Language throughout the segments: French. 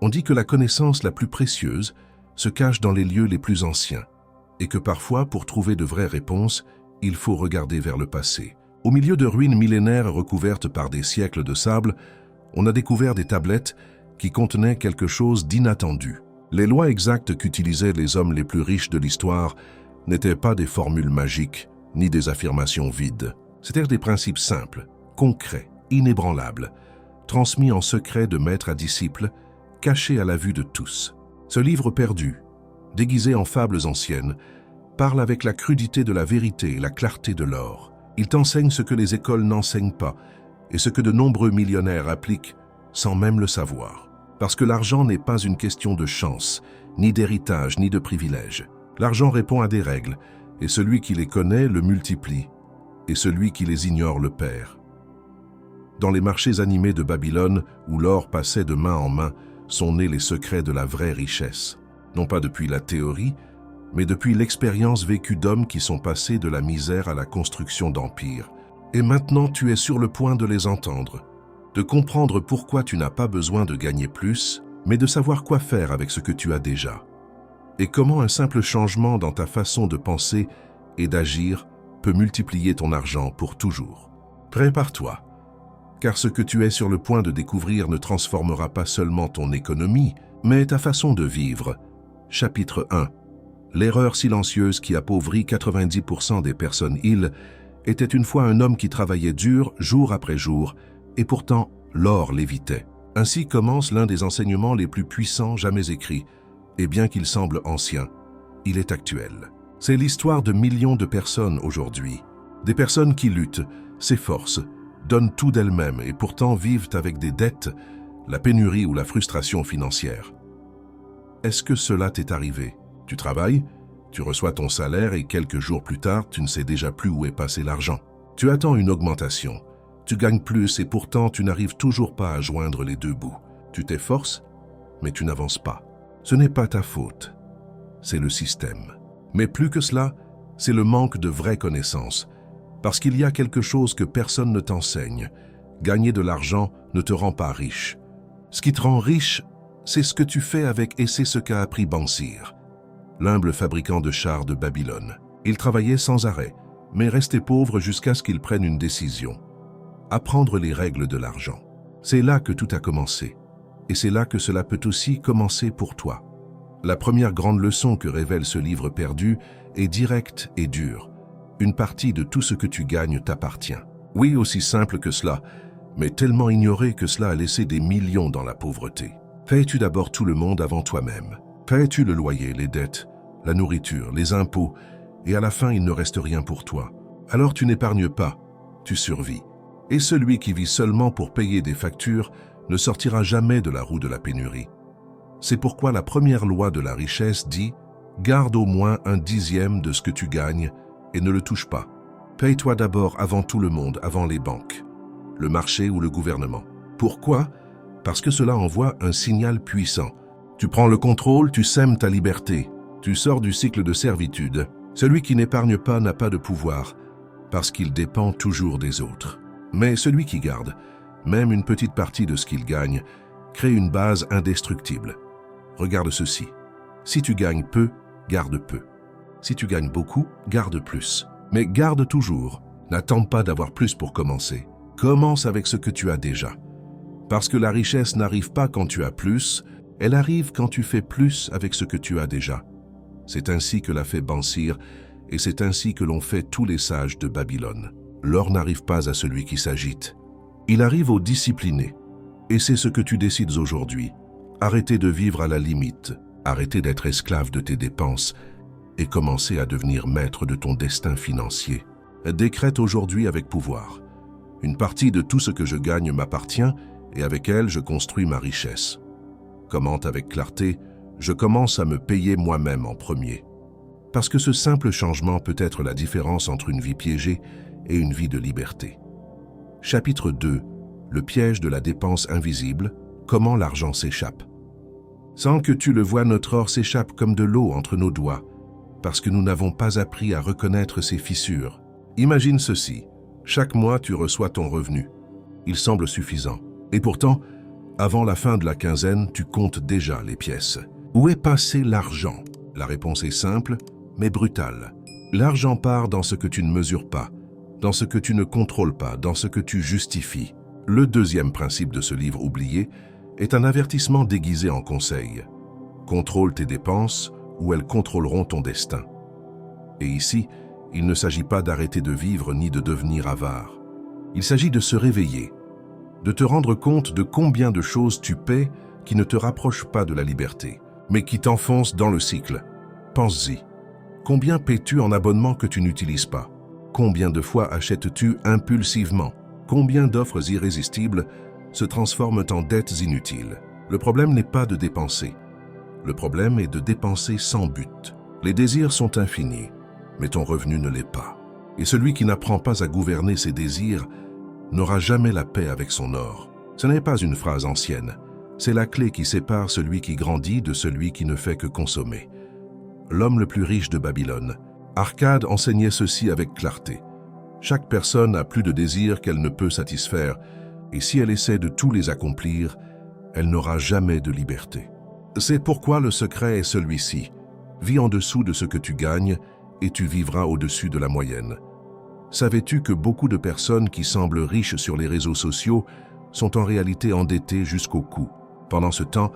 On dit que la connaissance la plus précieuse se cache dans les lieux les plus anciens, et que parfois, pour trouver de vraies réponses, il faut regarder vers le passé. Au milieu de ruines millénaires recouvertes par des siècles de sable, on a découvert des tablettes qui contenaient quelque chose d'inattendu. Les lois exactes qu'utilisaient les hommes les plus riches de l'histoire n'étaient pas des formules magiques, ni des affirmations vides. C'étaient des principes simples, concrets, inébranlables, transmis en secret de maître à disciple, cachés à la vue de tous. Ce livre perdu, déguisé en fables anciennes, parle avec la crudité de la vérité et la clarté de l'or. Il t'enseigne ce que les écoles n'enseignent pas et ce que de nombreux millionnaires appliquent sans même le savoir. Parce que l'argent n'est pas une question de chance, ni d'héritage, ni de privilège. L'argent répond à des règles, et celui qui les connaît le multiplie, et celui qui les ignore le perd. Dans les marchés animés de Babylone, où l'or passait de main en main, sont nés les secrets de la vraie richesse. Non pas depuis la théorie, mais depuis l'expérience vécue d'hommes qui sont passés de la misère à la construction d'empires. Et maintenant tu es sur le point de les entendre, de comprendre pourquoi tu n'as pas besoin de gagner plus, mais de savoir quoi faire avec ce que tu as déjà. Et comment un simple changement dans ta façon de penser et d'agir peut multiplier ton argent pour toujours. Prépare-toi, car ce que tu es sur le point de découvrir ne transformera pas seulement ton économie, mais ta façon de vivre. Chapitre 1. L'erreur silencieuse qui appauvrit 90% des personnes. Il était une fois un homme qui travaillait dur, jour après jour, et pourtant l'or l'évitait. Ainsi commence l'un des enseignements les plus puissants jamais écrits, et bien qu'il semble ancien, il est actuel. C'est l'histoire de millions de personnes aujourd'hui. Des personnes qui luttent, s'efforcent, donnent tout d'elles-mêmes et pourtant vivent avec des dettes, la pénurie ou la frustration financière. Est-ce que cela t'est arrivé? Tu travailles, tu reçois ton salaire et quelques jours plus tard, tu ne sais déjà plus où est passé l'argent. Tu attends une augmentation, tu gagnes plus et pourtant tu n'arrives toujours pas à joindre les deux bouts. Tu t'efforces, mais tu n'avances pas. Ce n'est pas ta faute, c'est le système. Mais plus que cela, c'est le manque de vraies connaissances. Parce qu'il y a quelque chose que personne ne t'enseigne. Gagner de l'argent ne te rend pas riche. Ce qui te rend riche, c'est ce que tu fais avec et c'est ce qu'a appris Bansir, l'humble fabricant de chars de Babylone. Il travaillait sans arrêt, mais restait pauvre jusqu'à ce qu'il prenne une décision. Apprendre les règles de l'argent. C'est là que tout a commencé. Et c'est là que cela peut aussi commencer pour toi. La première grande leçon que révèle ce livre perdu est directe et dure. Une partie de tout ce que tu gagnes t'appartient. Oui, aussi simple que cela, mais tellement ignoré que cela a laissé des millions dans la pauvreté. Payes-tu d'abord tout le monde avant toi-même? Payes-tu le loyer, les dettes, la nourriture, les impôts, et à la fin il ne reste rien pour toi? Alors tu n'épargnes pas, tu survis. Et celui qui vit seulement pour payer des factures ne sortira jamais de la roue de la pénurie. C'est pourquoi la première loi de la richesse dit « Garde au moins 1/10 de ce que tu gagnes et ne le touche pas. Paye-toi d'abord avant tout le monde, avant les banques, le marché ou le gouvernement. » Pourquoi? Parce que cela envoie un signal puissant. Tu prends le contrôle, tu sèmes ta liberté. Tu sors du cycle de servitude. Celui qui n'épargne pas n'a pas de pouvoir, parce qu'il dépend toujours des autres. Mais celui qui garde, même une petite partie de ce qu'il gagne, crée une base indestructible. Regarde ceci. Si tu gagnes peu, garde peu. Si tu gagnes beaucoup, garde plus. Mais garde toujours. N'attends pas d'avoir plus pour commencer. Commence avec ce que tu as déjà. Parce que la richesse n'arrive pas quand tu as plus, elle arrive quand tu fais plus avec ce que tu as déjà. C'est ainsi que l'a fait Bansir, et c'est ainsi que l'ont fait tous les sages de Babylone. L'or n'arrive pas à celui qui s'agite. Il arrive aux disciplinés. Et c'est ce que tu décides aujourd'hui. Arrêter de vivre à la limite, arrêter d'être esclave de tes dépenses et commencer à devenir maître de ton destin financier. Décrète aujourd'hui avec pouvoir. Une partie de tout ce que je gagne m'appartient et avec elle je construis ma richesse. Commente avec clarté, je commence à me payer moi-même en premier. Parce que ce simple changement peut être la différence entre une vie piégée et une vie de liberté. Chapitre 2. Le piège de la dépense invisible, comment l'argent s'échappe. Sans que tu le vois, notre or s'échappe comme de l'eau entre nos doigts, parce que nous n'avons pas appris à reconnaître ses fissures. Imagine ceci, chaque mois tu reçois ton revenu. Il semble suffisant. Et pourtant, Avant la fin de la quinzaine, tu comptes déjà les pièces. Où est passé l'argent? La réponse est simple, mais brutale. L'argent part dans ce que tu ne mesures pas, dans ce que tu ne contrôles pas, dans ce que tu justifies. Le deuxième principe de ce livre oublié est un avertissement déguisé en conseil. Contrôle tes dépenses ou elles contrôleront ton destin. Et ici, il ne s'agit pas d'arrêter de vivre ni de devenir avare. Il s'agit de se réveiller, de te rendre compte de combien de choses tu paies qui ne te rapprochent pas de la liberté, mais qui t'enfoncent dans le cycle. Pense-y. Combien paies-tu en abonnement que tu n'utilises pas? Combien de fois achètes-tu impulsivement? Combien d'offres irrésistibles se transforment en dettes inutiles? Le problème n'est pas de dépenser. Le problème est de dépenser sans but. Les désirs sont infinis, mais ton revenu ne l'est pas. Et celui qui n'apprend pas à gouverner ses désirs n'aura jamais la paix avec son or. Ce n'est pas une phrase ancienne. C'est la clé qui sépare celui qui grandit de celui qui ne fait que consommer. L'homme le plus riche de Babylone, Arcade, enseignait ceci avec clarté. Chaque personne a plus de désirs qu'elle ne peut satisfaire, et si elle essaie de tous les accomplir, elle n'aura jamais de liberté. C'est pourquoi le secret est celui-ci. Vis en dessous de ce que tu gagnes, et tu vivras au-dessus de la moyenne. Savais-tu que beaucoup de personnes qui semblent riches sur les réseaux sociaux sont en réalité endettées jusqu'au cou? Pendant ce temps,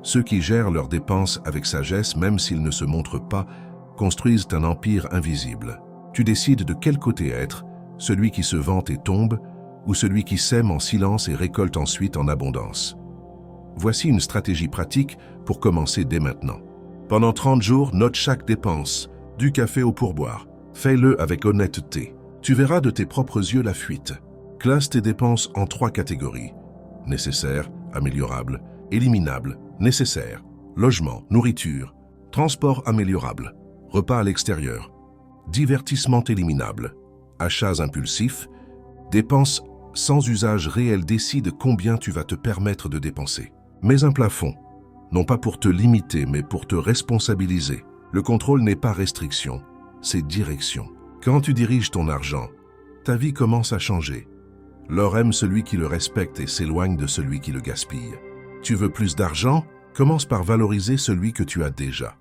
ceux qui gèrent leurs dépenses avec sagesse, même s'ils ne se montrent pas, construisent un empire invisible. Tu décides de quel côté être, celui qui se vante et tombe, ou celui qui sème en silence et récolte ensuite en abondance. Voici une stratégie pratique pour commencer dès maintenant. Pendant 30 jours, note chaque dépense, du café au pourboire. Fais-le avec honnêteté. Tu verras de tes propres yeux la fuite. Classe tes dépenses en 3 catégories. Nécessaires, améliorables, éliminables, nécessaires, logement, nourriture, transport améliorable, repas à l'extérieur, divertissement éliminable, achats impulsifs, dépenses sans usage réel. Décide combien tu vas te permettre de dépenser. Mets un plafond, non pas pour te limiter, mais pour te responsabiliser. Le contrôle n'est pas restriction, c'est direction. Quand tu diriges ton argent, ta vie commence à changer. L'or aime celui qui le respecte et s'éloigne de celui qui le gaspille. Tu veux plus d'argent? Commence par valoriser celui que tu as déjà.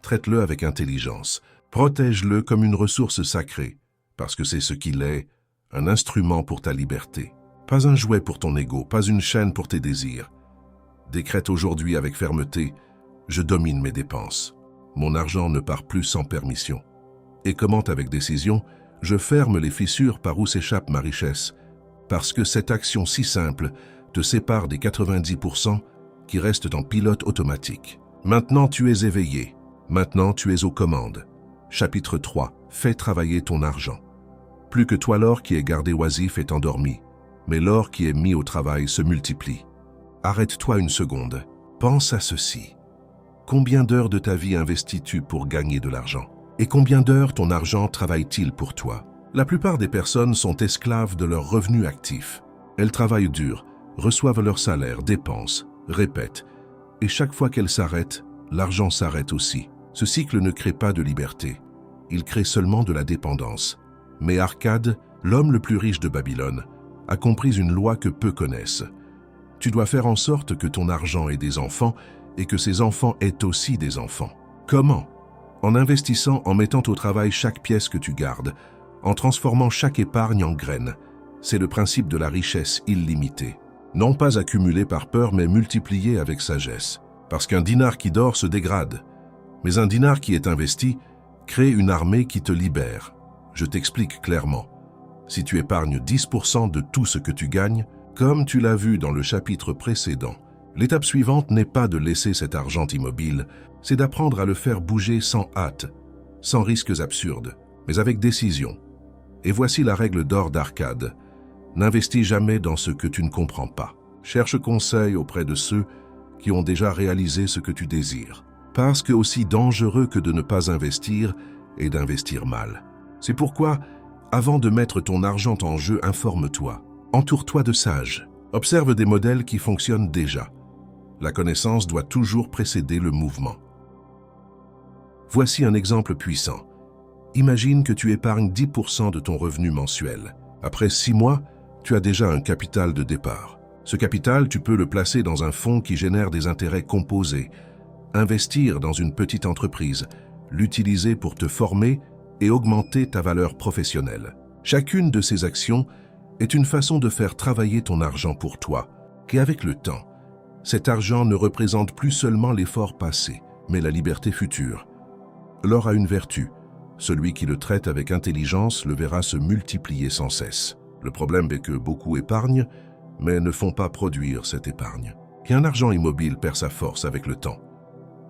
Traite-le avec intelligence. Protège-le comme une ressource sacrée, parce que c'est ce qu'il est, un instrument pour ta liberté. Pas un jouet pour ton ego, pas une chaîne pour tes désirs. Décrète aujourd'hui avec fermeté, je domine mes dépenses. Mon argent ne part plus sans permission. Et commente avec décision, je ferme les fissures par où s'échappe ma richesse, parce que cette action si simple te sépare des 90% qui restent en pilote automatique. Maintenant tu es éveillé, maintenant tu es aux commandes. Chapitre 3. Fais travailler ton argent. Plus que toi l'or qui est gardé oisif est endormi, mais l'or qui est mis au travail se multiplie. Arrête-toi une seconde, pense à ceci. Combien d'heures de ta vie investis-tu pour gagner de l'argent? Et combien d'heures ton argent travaille-t-il pour toi? La plupart des personnes sont esclaves de leurs revenus actifs. Elles travaillent dur, reçoivent leur salaire, dépensent, répètent. Et chaque fois qu'elles s'arrêtent, l'argent s'arrête aussi. Ce cycle ne crée pas de liberté. Il crée seulement de la dépendance. Mais Arcade, l'homme le plus riche de Babylone, a compris une loi que peu connaissent. Tu dois faire en sorte que ton argent ait des enfants et que ces enfants aient aussi des enfants. Comment? En investissant, en mettant au travail chaque pièce que tu gardes, en transformant chaque épargne en graines. C'est le principe de la richesse illimitée. Non pas accumulée par peur, mais multipliée avec sagesse. Parce qu'un dinar qui dort se dégrade, mais un dinar qui est investi crée une armée qui te libère. Je t'explique clairement. Si tu épargnes 10% de tout ce que tu gagnes, comme tu l'as vu dans le chapitre précédent, l'étape suivante n'est pas de laisser cet argent immobile, c'est d'apprendre à le faire bouger sans hâte, sans risques absurdes, mais avec décision. Et voici la règle d'or d'Arcade. N'investis jamais dans ce que tu ne comprends pas. Cherche conseil auprès de ceux qui ont déjà réalisé ce que tu désires. Parce que aussi dangereux que de ne pas investir est d'investir mal. C'est pourquoi, avant de mettre ton argent en jeu, informe-toi. Entoure-toi de sages. Observe des modèles qui fonctionnent déjà. La connaissance doit toujours précéder le mouvement. Voici un exemple puissant. Imagine que tu épargnes 10% de ton revenu mensuel. Après 6 mois, tu as déjà un capital de départ. Ce capital, tu peux le placer dans un fonds qui génère des intérêts composés, investir dans une petite entreprise, l'utiliser pour te former et augmenter ta valeur professionnelle. Chacune de ces actions est une façon de faire travailler ton argent pour toi, et avec le temps, cet argent ne représente plus seulement l'effort passé, mais la liberté future. L'or a une vertu. Celui qui le traite avec intelligence le verra se multiplier sans cesse. Le problème est que beaucoup épargnent, mais ne font pas produire cette épargne. Et un argent immobile perd sa force avec le temps.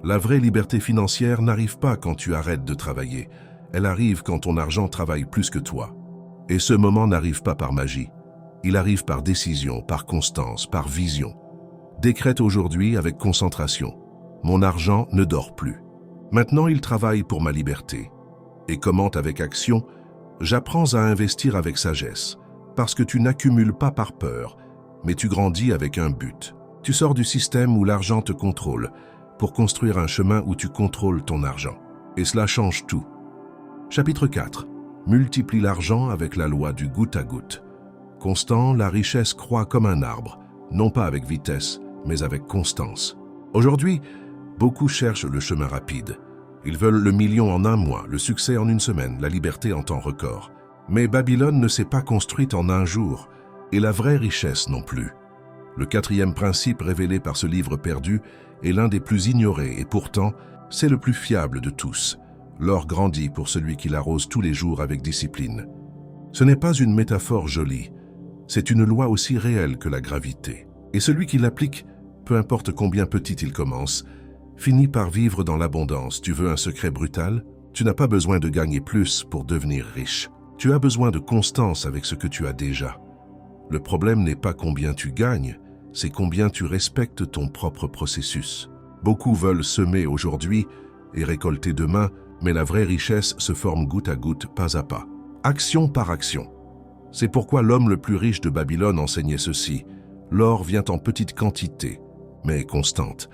La vraie liberté financière n'arrive pas quand tu arrêtes de travailler. Elle arrive quand ton argent travaille plus que toi. Et ce moment n'arrive pas par magie. Il arrive par décision, par constance, par vision. Décrète aujourd'hui avec concentration. Mon argent ne dort plus. Maintenant, il travaille pour ma liberté. Et commente avec action, j'apprends à investir avec sagesse, parce que tu n'accumules pas par peur, mais tu grandis avec un but. Tu sors du système où l'argent te contrôle, pour construire un chemin où tu contrôles ton argent. Et cela change tout. Chapitre 4. Multiplie l'argent avec la loi du goutte à goutte. Constant, la richesse croît comme un arbre, non pas avec vitesse, mais avec constance. Aujourd'hui, beaucoup cherchent le chemin rapide. Ils veulent le million en un mois, le succès en une semaine, la liberté en temps record. Mais Babylone ne s'est pas construite en un jour, et la vraie richesse non plus. Le 4e principe révélé par ce livre perdu est l'un des plus ignorés, et pourtant, c'est le plus fiable de tous. L'or grandit pour celui qui l'arrose tous les jours avec discipline. Ce n'est pas une métaphore jolie, c'est une loi aussi réelle que la gravité. Et celui qui l'applique, peu importe combien petit il commence, finit par vivre dans l'abondance. Tu veux un secret brutal? Tu n'as pas besoin de gagner plus pour devenir riche. Tu as besoin de constance avec ce que tu as déjà. Le problème n'est pas combien tu gagnes, c'est combien tu respectes ton propre processus. Beaucoup veulent semer aujourd'hui et récolter demain, mais la vraie richesse se forme goutte à goutte, pas à pas. Action par action. C'est pourquoi l'homme le plus riche de Babylone enseignait ceci. L'or vient en petite quantité, mais constante,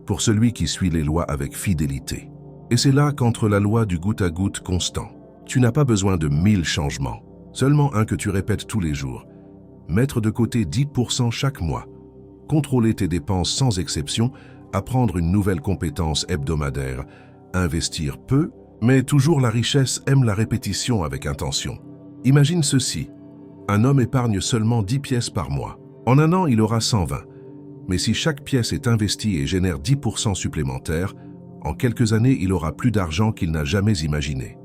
pour celui qui suit les lois avec fidélité. Et c'est là qu'entre la loi du goutte à goutte constant. Tu n'as pas besoin de 1000 changements, seulement un que tu répètes tous les jours. Mettre de côté 10% chaque mois. Contrôler tes dépenses sans exception, apprendre une nouvelle compétence hebdomadaire, investir peu, mais toujours la richesse aime la répétition avec intention. Imagine ceci, un homme épargne seulement 10 pièces par mois. En un an, il aura 120. Mais si chaque pièce est investie et génère 10% supplémentaires, en quelques années, il aura plus d'argent qu'il n'a jamais imaginé.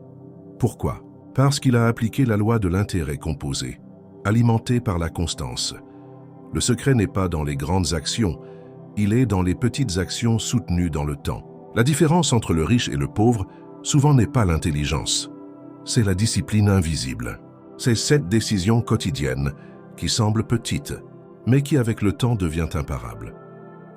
Pourquoi? Parce qu'il a appliqué la loi de l'intérêt composé, alimenté par la constance. Le secret n'est pas dans les grandes actions, il est dans les petites actions soutenues dans le temps. La différence entre le riche et le pauvre, souvent n'est pas l'intelligence. C'est la discipline invisible. C'est cette décision quotidienne qui semble petite, mais qui avec le temps devient imparable.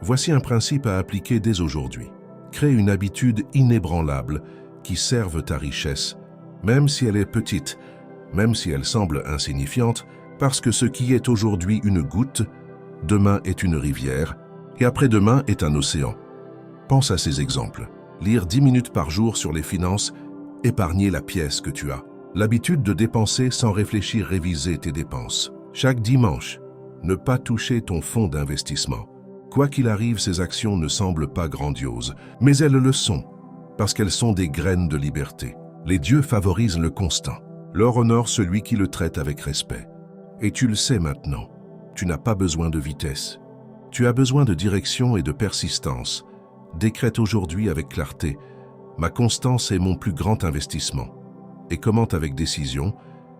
Voici un principe à appliquer dès aujourd'hui. Crée une habitude inébranlable qui serve ta richesse, même si elle est petite, même si elle semble insignifiante, parce que ce qui est aujourd'hui une goutte, demain est une rivière, et après-demain est un océan. Pense à ces exemples. Lire 10 minutes par jour sur les finances, épargner la pièce que tu as. L'habitude de dépenser sans réfléchir, réviser tes dépenses. Chaque dimanche, ne pas toucher ton fonds d'investissement. Quoi qu'il arrive, ces actions ne semblent pas grandioses, mais elles le sont, parce qu'elles sont des graines de liberté. Les dieux favorisent le constant. L'or honore celui qui le traite avec respect. Et tu le sais maintenant, tu n'as pas besoin de vitesse. Tu as besoin de direction et de persistance. Décrète aujourd'hui avec clarté. Ma constance est mon plus grand investissement. Et commente avec décision,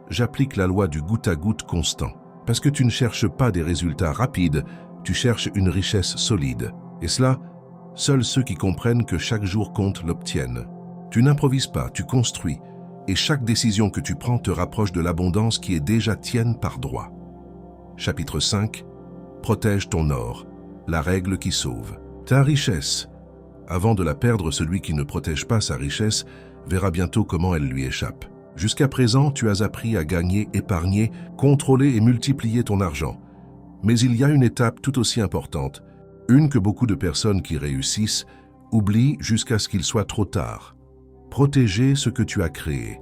j'applique la loi du goutte à goutte constant. Parce que tu ne cherches pas des résultats rapides, tu cherches une richesse solide. Et cela, seuls ceux qui comprennent que chaque jour compte l'obtiennent. Tu n'improvises pas, tu construis. Et chaque décision que tu prends te rapproche de l'abondance qui est déjà tienne par droit. Chapitre 5. Protège ton or, la règle qui sauve. Ta richesse. Avant de la perdre, celui qui ne protège pas sa richesse verra bientôt comment elle lui échappe. Jusqu'à présent, tu as appris à gagner, épargner, contrôler et multiplier ton argent. Mais il y a une étape tout aussi importante, une que beaucoup de personnes qui réussissent oublient jusqu'à ce qu'il soit trop tard. Protéger ce que tu as créé.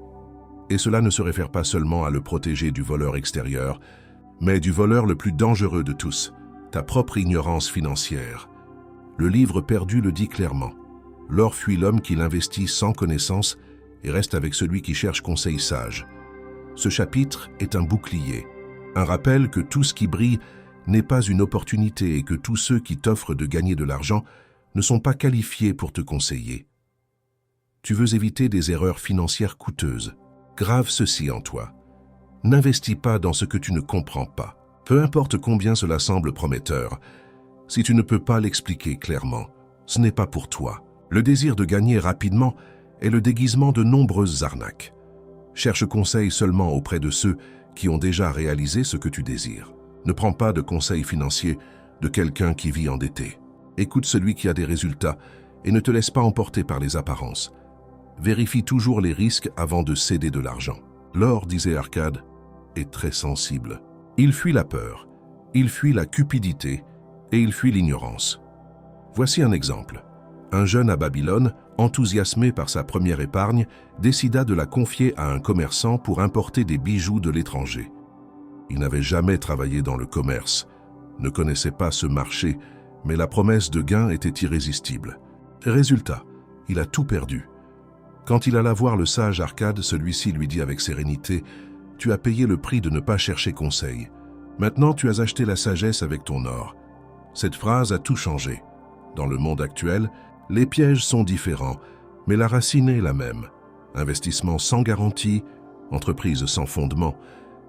Et cela ne se réfère pas seulement à le protéger du voleur extérieur, mais du voleur le plus dangereux de tous, ta propre ignorance financière. Le livre perdu le dit clairement. L'or fuit l'homme qui l'investit sans connaissance et reste avec celui qui cherche conseil sage. Ce chapitre est un bouclier, un rappel que tout ce qui brille n'est pas une opportunité et que tous ceux qui t'offrent de gagner de l'argent ne sont pas qualifiés pour te conseiller. Tu veux éviter des erreurs financières coûteuses. Grave ceci en toi. N'investis pas dans ce que tu ne comprends pas. Peu importe combien cela semble prometteur, si tu ne peux pas l'expliquer clairement, ce n'est pas pour toi. Le désir de gagner rapidement est le déguisement de nombreuses arnaques. Cherche conseil seulement auprès de ceux qui ont déjà réalisé ce que tu désires. Ne prends pas de conseils financiers de quelqu'un qui vit endetté. Écoute celui qui a des résultats et ne te laisse pas emporter par les apparences. Vérifie toujours les risques avant de céder de l'argent. L'or, disait Arcade, est très sensible. Il fuit la peur, il fuit la cupidité et il fuit l'ignorance. Voici un exemple. Un jeune à Babylone, enthousiasmé par sa première épargne, décida de la confier à un commerçant pour importer des bijoux de l'étranger. Il n'avait jamais travaillé dans le commerce, ne connaissait pas ce marché, mais la promesse de gain était irrésistible. Résultat, il a tout perdu. Quand il alla voir le sage Arcade, celui-ci lui dit avec sérénité « Tu as payé le prix de ne pas chercher conseil. Maintenant, tu as acheté la sagesse avec ton or. » Cette phrase a tout changé. Dans le monde actuel, les pièges sont différents, mais la racine est la même. Investissement sans garantie, entreprise sans fondement,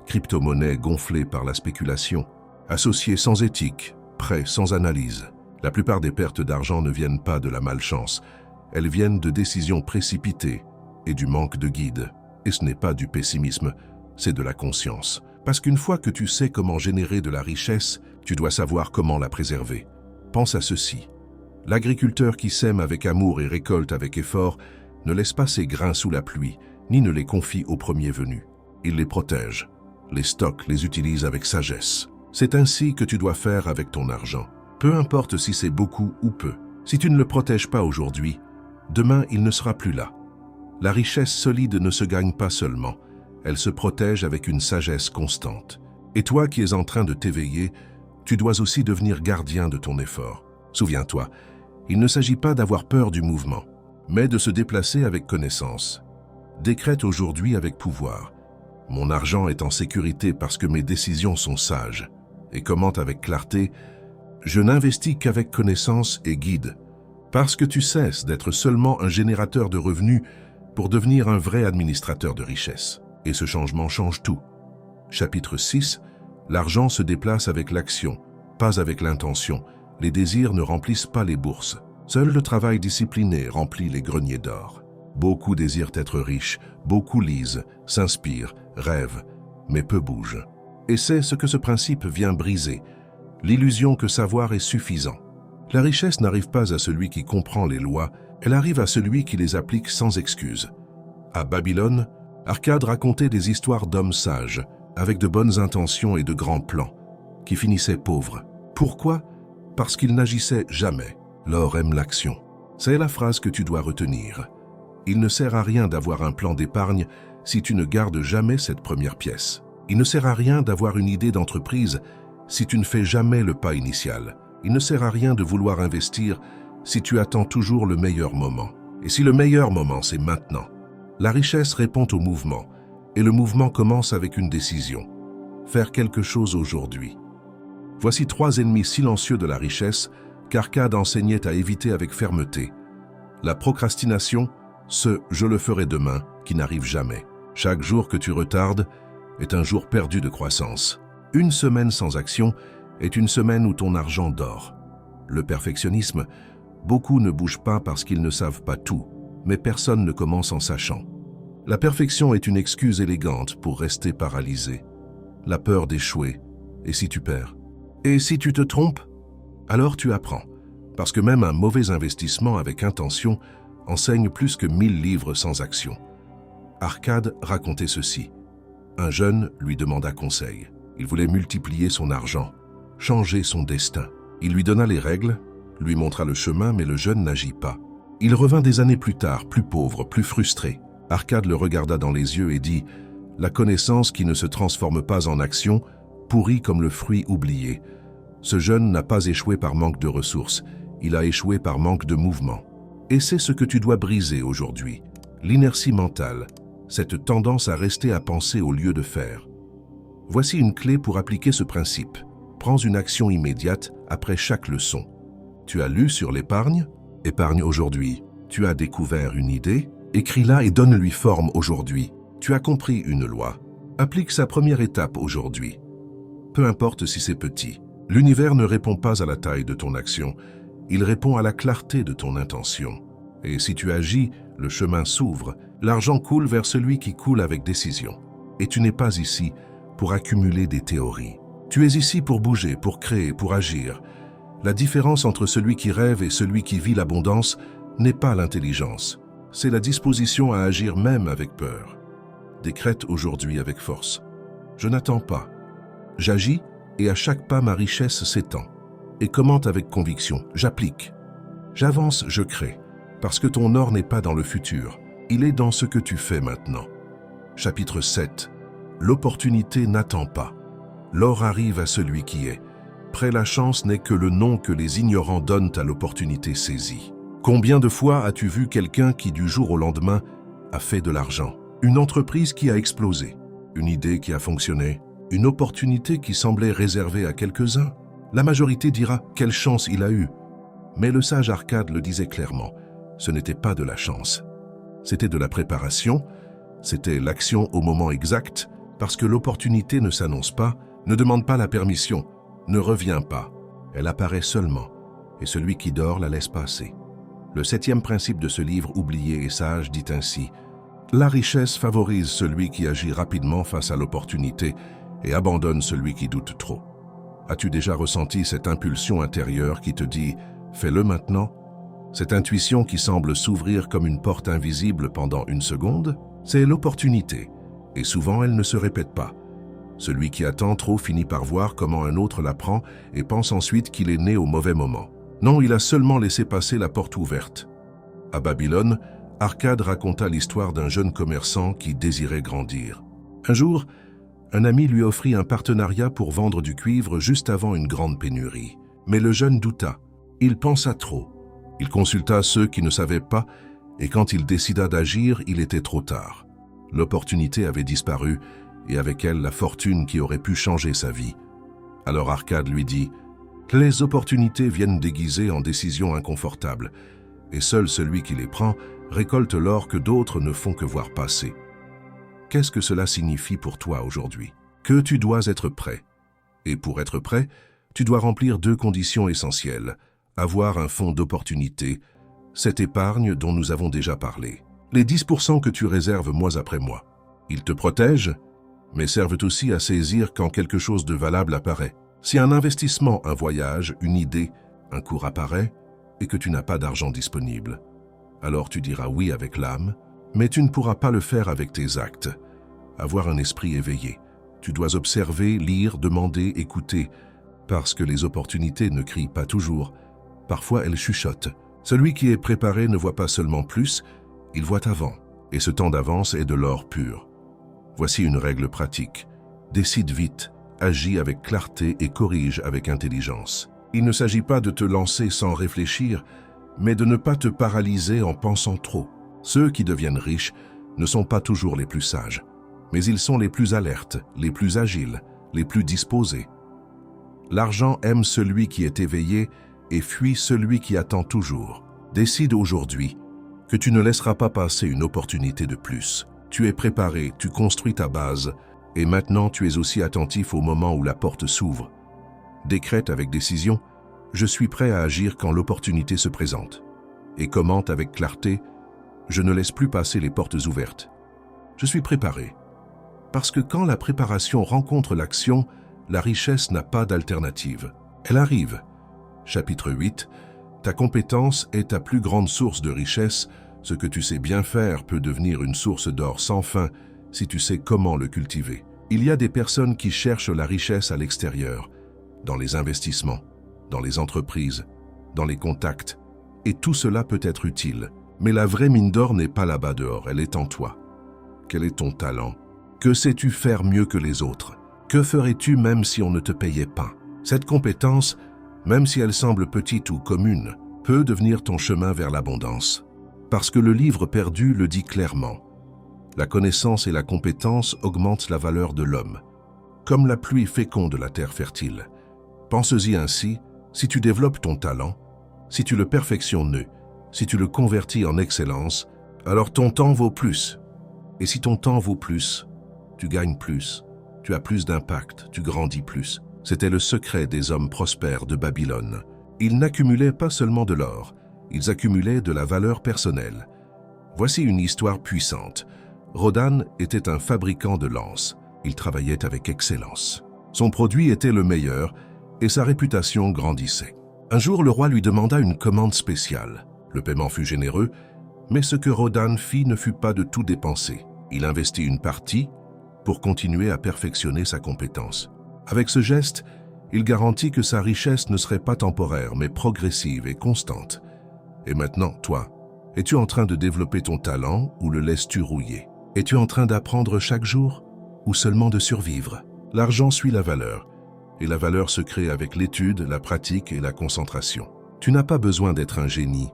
crypto-monnaie gonflée par la spéculation, associés sans éthique, prêts sans analyse. La plupart des pertes d'argent ne viennent pas de la malchance, elles viennent de décisions précipitées et du manque de guide. Et ce n'est pas du pessimisme, c'est de la conscience. Parce qu'une fois que tu sais comment générer de la richesse, tu dois savoir comment la préserver. Pense à ceci. L'agriculteur qui sème avec amour et récolte avec effort ne laisse pas ses grains sous la pluie, ni ne les confie au premier venu. Il les protège, les stocke, les utilise avec sagesse. C'est ainsi que tu dois faire avec ton argent. Peu importe si c'est beaucoup ou peu. Si tu ne le protèges pas aujourd'hui, demain il ne sera plus là. La richesse solide ne se gagne pas seulement, elle se protège avec une sagesse constante. Et toi qui es en train de t'éveiller, tu dois aussi devenir gardien de ton effort. Souviens-toi, il ne s'agit pas d'avoir peur du mouvement, mais de se déplacer avec connaissance. Décrète aujourd'hui avec pouvoir. Mon argent est en sécurité parce que mes décisions sont sages. Et commente avec clarté, je n'investis qu'avec connaissance et guide. Parce que tu cesses d'être seulement un générateur de revenus pour devenir un vrai administrateur de richesse. Et ce changement change tout. Chapitre 6, l'argent se déplace avec l'action, pas avec l'intention. Les désirs ne remplissent pas les bourses. Seul le travail discipliné remplit les greniers d'or. Beaucoup désirent être riches, beaucoup lisent, s'inspirent, rêvent, mais peu bougent. Et c'est ce que ce principe vient briser, l'illusion que savoir est suffisant. La richesse n'arrive pas à celui qui comprend les lois, elle arrive à celui qui les applique sans excuse. À Babylone, Arcade racontait des histoires d'hommes sages, avec de bonnes intentions et de grands plans, qui finissaient pauvres. Pourquoi ? Parce qu'ils n'agissaient jamais. L'or aime l'action. C'est la phrase que tu dois retenir. Il ne sert à rien d'avoir un plan d'épargne si tu ne gardes jamais cette première pièce. Il ne sert à rien d'avoir une idée d'entreprise si tu ne fais jamais le pas initial. Il ne sert à rien de vouloir investir si tu attends toujours le meilleur moment. Et si le meilleur moment, c'est maintenant. La richesse répond au mouvement, et le mouvement commence avec une décision. Faire quelque chose aujourd'hui. Voici 3 ennemis silencieux de la richesse qu'Arcade enseignait à éviter avec fermeté. La procrastination, ce « je le ferai demain » qui n'arrive jamais. Chaque jour que tu retardes est un jour perdu de croissance. Une semaine sans action est une semaine où ton argent dort. Le perfectionnisme, beaucoup ne bougent pas parce qu'ils ne savent pas tout, mais personne ne commence en sachant. La perfection est une excuse élégante pour rester paralysé. La peur d'échouer, et si tu perds? Et si tu te trompes? Alors tu apprends, parce que même un mauvais investissement avec intention enseigne plus que 1000 livres sans action. Arcade racontait ceci. Un jeune lui demanda conseil. Il voulait multiplier son argent, changer son destin. Il lui donna les règles, lui montra le chemin, mais le jeune n'agit pas. Il revint des années plus tard, plus pauvre, plus frustré. Arcade le regarda dans les yeux et dit « La connaissance qui ne se transforme pas en action, pourrit comme le fruit oublié. Ce jeune n'a pas échoué par manque de ressources, il a échoué par manque de mouvement. Et c'est ce que tu dois briser aujourd'hui. L'inertie mentale, cette tendance à rester à penser au lieu de faire. Voici une clé pour appliquer ce principe. Prends une action immédiate après chaque leçon. Tu as lu sur l'épargne? Épargne aujourd'hui. Tu as découvert une idée? Écris-la et donne-lui forme aujourd'hui. Tu as compris une loi? Applique sa première étape aujourd'hui. Peu importe si c'est petit. L'univers ne répond pas à la taille de ton action, il répond à la clarté de ton intention. Et si tu agis, le chemin s'ouvre, l'argent coule vers celui qui coule avec décision. Et tu n'es pas ici pour accumuler des théories. Tu es ici pour bouger, pour créer, pour agir. La différence entre celui qui rêve et celui qui vit l'abondance n'est pas l'intelligence, c'est la disposition à agir même avec peur. Décrète aujourd'hui avec force. Je n'attends pas. J'agis et à chaque pas ma richesse s'étend. Et commente avec conviction. J'applique. J'avance, je crée. Parce que ton or n'est pas dans le futur, il est dans ce que tu fais maintenant. Chapitre 7. L'opportunité n'attend pas. L'or arrive à celui qui est. Près la chance n'est que le nom que les ignorants donnent à l'opportunité saisie. Combien de fois as-tu vu quelqu'un qui du jour au lendemain a fait de l'argent? Une entreprise qui a explosé, une idée qui a fonctionné, une opportunité qui semblait réservée à quelques-uns? La majorité dira « quelle chance il a eu ». Mais le sage Arcade le disait clairement, ce n'était pas de la chance. C'était de la préparation, c'était l'action au moment exact, parce que l'opportunité ne s'annonce pas, ne demande pas la permission, ne revient pas. Elle apparaît seulement, et celui qui dort la laisse passer. Le 7e principe de ce livre oublié et sage dit ainsi « La richesse favorise celui qui agit rapidement face à l'opportunité et abandonne celui qui doute trop. » As-tu déjà ressenti cette impulsion intérieure qui te dit « fais-le maintenant » ? Cette intuition qui semble s'ouvrir comme une porte invisible pendant une seconde, c'est l'opportunité, et souvent elle ne se répète pas. Celui qui attend trop finit par voir comment un autre la prend et pense ensuite qu'il est né au mauvais moment. Non, il a seulement laissé passer la porte ouverte. À Babylone, Arcade raconta l'histoire d'un jeune commerçant qui désirait grandir. Un jour, un ami lui offrit un partenariat pour vendre du cuivre juste avant une grande pénurie. Mais le jeune douta. Il pensa trop. Il consulta ceux qui ne savaient pas, et quand il décida d'agir, il était trop tard. L'opportunité avait disparu, et avec elle la fortune qui aurait pu changer sa vie. Alors Arcade lui dit « Les opportunités viennent déguisées en décisions inconfortables, et seul celui qui les prend récolte l'or que d'autres ne font que voir passer. » Qu'est-ce que cela signifie pour toi aujourd'hui? Que tu dois être prêt. Et pour être prêt, tu dois remplir 2 conditions essentielles. Avoir un fonds d'opportunité, cette épargne dont nous avons déjà parlé. Les 10% que tu réserves mois après mois. Ils te protègent, mais servent aussi à saisir quand quelque chose de valable apparaît. Si un investissement, un voyage, une idée, un cours apparaît et que tu n'as pas d'argent disponible, alors tu diras oui avec l'âme, mais tu ne pourras pas le faire avec tes actes. Avoir un esprit éveillé. Tu dois observer, lire, demander, écouter, parce que les opportunités ne crient pas toujours. Parfois, elles chuchotent. Celui qui est préparé ne voit pas seulement plus, il voit avant. Et ce temps d'avance est de l'or pur. Voici une règle pratique. Décide vite, agis avec clarté et corrige avec intelligence. Il ne s'agit pas de te lancer sans réfléchir, mais de ne pas te paralyser en pensant trop. Ceux qui deviennent riches ne sont pas toujours les plus sages, mais ils sont les plus alertes, les plus agiles, les plus disposés. L'argent aime celui qui est éveillé et fuit celui qui attend toujours. Décide aujourd'hui que tu ne laisseras pas passer une opportunité de plus. Tu es préparé, tu construis ta base, et maintenant tu es aussi attentif au moment où la porte s'ouvre. Décrète avec décision, je suis prêt à agir quand l'opportunité se présente. Et commente avec clarté, je ne laisse plus passer les portes ouvertes. Je suis préparé. Parce que quand la préparation rencontre l'action, la richesse n'a pas d'alternative. Elle arrive. Chapitre 8. Ta compétence est ta plus grande source de richesse. Ce que tu sais bien faire peut devenir une source d'or sans fin si tu sais comment le cultiver. Il y a des personnes qui cherchent la richesse à l'extérieur, dans les investissements, dans les entreprises, dans les contacts, et tout cela peut être utile. Mais la vraie mine d'or n'est pas là-bas dehors, elle est en toi. Quel est ton talent? Que sais-tu faire mieux que les autres? Que ferais-tu même si on ne te payait pas? Cette compétence, même si elle semble petite ou commune, peut devenir ton chemin vers l'abondance. Parce que le livre perdu le dit clairement. La connaissance et la compétence augmentent la valeur de l'homme, comme la pluie féconde la terre fertile. Pense-y ainsi, si tu développes ton talent, si tu le perfectionnes, si tu le convertis en excellence, alors ton temps vaut plus. Et si ton temps vaut plus, tu gagnes plus, tu as plus d'impact, tu grandis plus. C'était le secret des hommes prospères de Babylone. Ils n'accumulaient pas seulement de l'or, ils accumulaient de la valeur personnelle. Voici une histoire puissante. Rodan était un fabricant de lances. Il travaillait avec excellence. Son produit était le meilleur et sa réputation grandissait. Un jour, le roi lui demanda une commande spéciale. Le paiement fut généreux, mais ce que Rodan fit ne fut pas de tout dépenser. Il investit une partie pour continuer à perfectionner sa compétence. Avec ce geste, il garantit que sa richesse ne serait pas temporaire, mais progressive et constante. Et maintenant, toi, es-tu en train de développer ton talent ou le laisses-tu rouiller? Es-tu en train d'apprendre chaque jour ou seulement de survivre? L'argent suit la valeur, et la valeur se crée avec l'étude, la pratique et la concentration. Tu n'as pas besoin d'être un génie,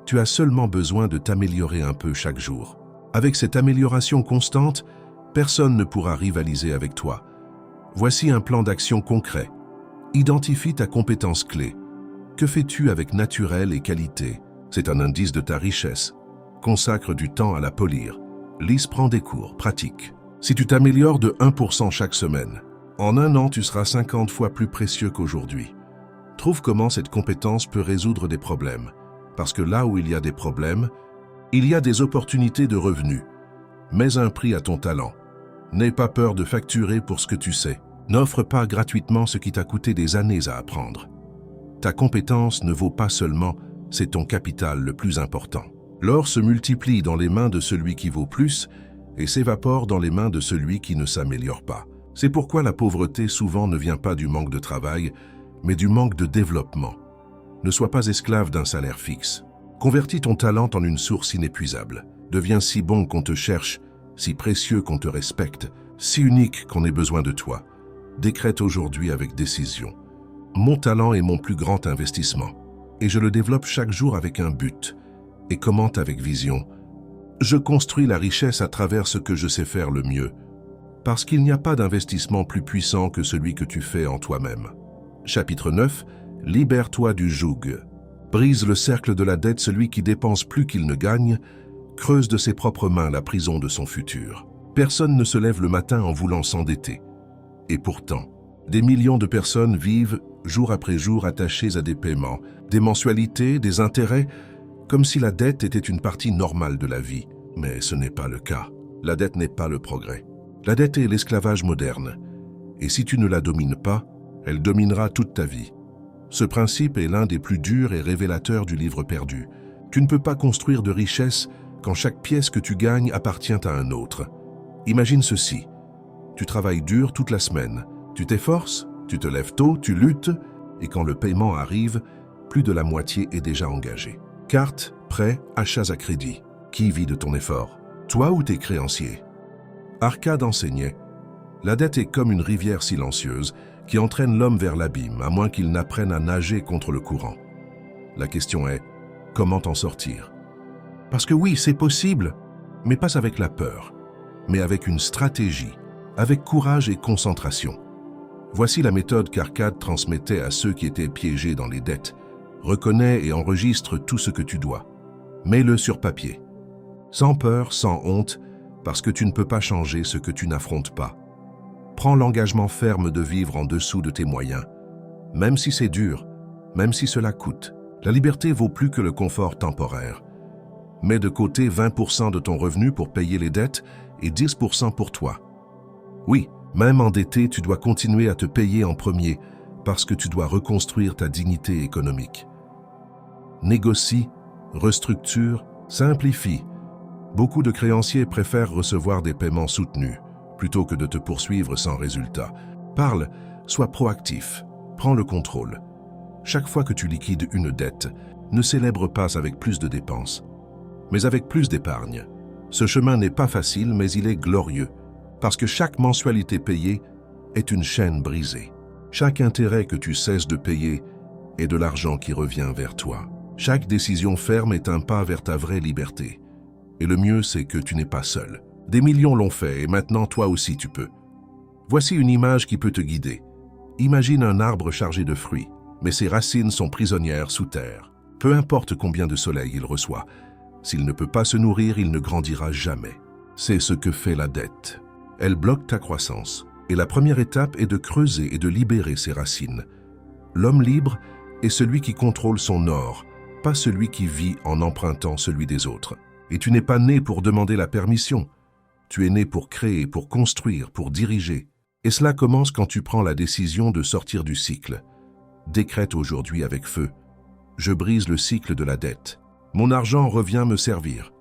tu as seulement besoin de t'améliorer un peu chaque jour. Avec cette amélioration constante, personne ne pourra rivaliser avec toi. Voici un plan d'action concret. Identifie ta compétence clé. Que fais-tu avec naturel et qualité? C'est un indice de ta richesse. Consacre du temps à la polir. Lise, prends des cours, pratique. Si tu t'améliores de 1% chaque semaine, en un an, tu seras 50 fois plus précieux qu'aujourd'hui. Trouve comment cette compétence peut résoudre des problèmes. Parce que là où il y a des problèmes, il y a des opportunités de revenus. Mets un prix à ton talent. N'aie pas peur de facturer pour ce que tu sais. N'offre pas gratuitement ce qui t'a coûté des années à apprendre. Ta compétence ne vaut pas seulement, c'est ton capital le plus important. L'or se multiplie dans les mains de celui qui vaut plus et s'évapore dans les mains de celui qui ne s'améliore pas. C'est pourquoi la pauvreté souvent ne vient pas du manque de travail, mais du manque de développement. Ne sois pas esclave d'un salaire fixe. Convertis ton talent en une source inépuisable. Deviens si bon qu'on te cherche, si précieux qu'on te respecte, si unique qu'on ait besoin de toi. Décrète aujourd'hui avec décision. Mon talent est mon plus grand investissement, et je le développe chaque jour avec un but, et commente avec vision. Je construis la richesse à travers ce que je sais faire le mieux, parce qu'il n'y a pas d'investissement plus puissant que celui que tu fais en toi-même. Chapitre 9. Libère-toi du joug. Brise le cercle de la dette, celui qui dépense plus qu'il ne gagne, creuse de ses propres mains la prison de son futur. Personne ne se lève le matin en voulant s'endetter. Et pourtant, des millions de personnes vivent jour après jour attachées à des paiements, des mensualités, des intérêts, comme si la dette était une partie normale de la vie. Mais ce n'est pas le cas. La dette n'est pas le progrès. La dette est l'esclavage moderne. Et si tu ne la domines pas, elle dominera toute ta vie. Ce principe est l'un des plus durs et révélateurs du livre perdu. Tu ne peux pas construire de richesse quand chaque pièce que tu gagnes appartient à un autre. Imagine ceci. Tu travailles dur toute la semaine. Tu t'efforces, tu te lèves tôt, tu luttes, et quand le paiement arrive, plus de la moitié est déjà engagée. Cartes, prêts, achats à crédit. Qui vit de ton effort? Toi ou tes créanciers? Arcade enseignait. La dette est comme une rivière silencieuse qui entraîne l'homme vers l'abîme, à moins qu'il n'apprenne à nager contre le courant. La question est, comment t'en sortir? Parce que oui, c'est possible, mais pas avec la peur, mais avec une stratégie, avec courage et concentration. Voici la méthode qu'Arcade transmettait à ceux qui étaient piégés dans les dettes. Reconnais et enregistre tout ce que tu dois. Mets-le sur papier. Sans peur, sans honte, parce que tu ne peux pas changer ce que tu n'affrontes pas. Prends l'engagement ferme de vivre en dessous de tes moyens. Même si c'est dur, même si cela coûte. La liberté vaut plus que le confort temporaire. Mets de côté 20% de ton revenu pour payer les dettes et 10% pour toi. Oui, même endetté, tu dois continuer à te payer en premier parce que tu dois reconstruire ta dignité économique. Négocie, restructure, simplifie. Beaucoup de créanciers préfèrent recevoir des paiements soutenus plutôt que de te poursuivre sans résultat. Parle, sois proactif, prends le contrôle. Chaque fois que tu liquides une dette, ne célèbre pas avec plus de dépenses, mais avec plus d'épargne. Ce chemin n'est pas facile, mais il est glorieux, parce que chaque mensualité payée est une chaîne brisée. Chaque intérêt que tu cesses de payer est de l'argent qui revient vers toi. Chaque décision ferme est un pas vers ta vraie liberté. Et le mieux, c'est que tu n'es pas seul. Des millions l'ont fait et maintenant toi aussi tu peux. Voici une image qui peut te guider. Imagine un arbre chargé de fruits, mais ses racines sont prisonnières sous terre. Peu importe combien de soleil il reçoit, s'il ne peut pas se nourrir, il ne grandira jamais. C'est ce que fait la dette. Elle bloque ta croissance. Et la première étape est de creuser et de libérer ses racines. L'homme libre est celui qui contrôle son or, pas celui qui vit en empruntant celui des autres. Et tu n'es pas né pour demander la permission. Tu es né pour créer, pour construire, pour diriger. Et cela commence quand tu prends la décision de sortir du cycle. Décrète aujourd'hui avec feu. Je brise le cycle de la dette. Mon argent revient me servir.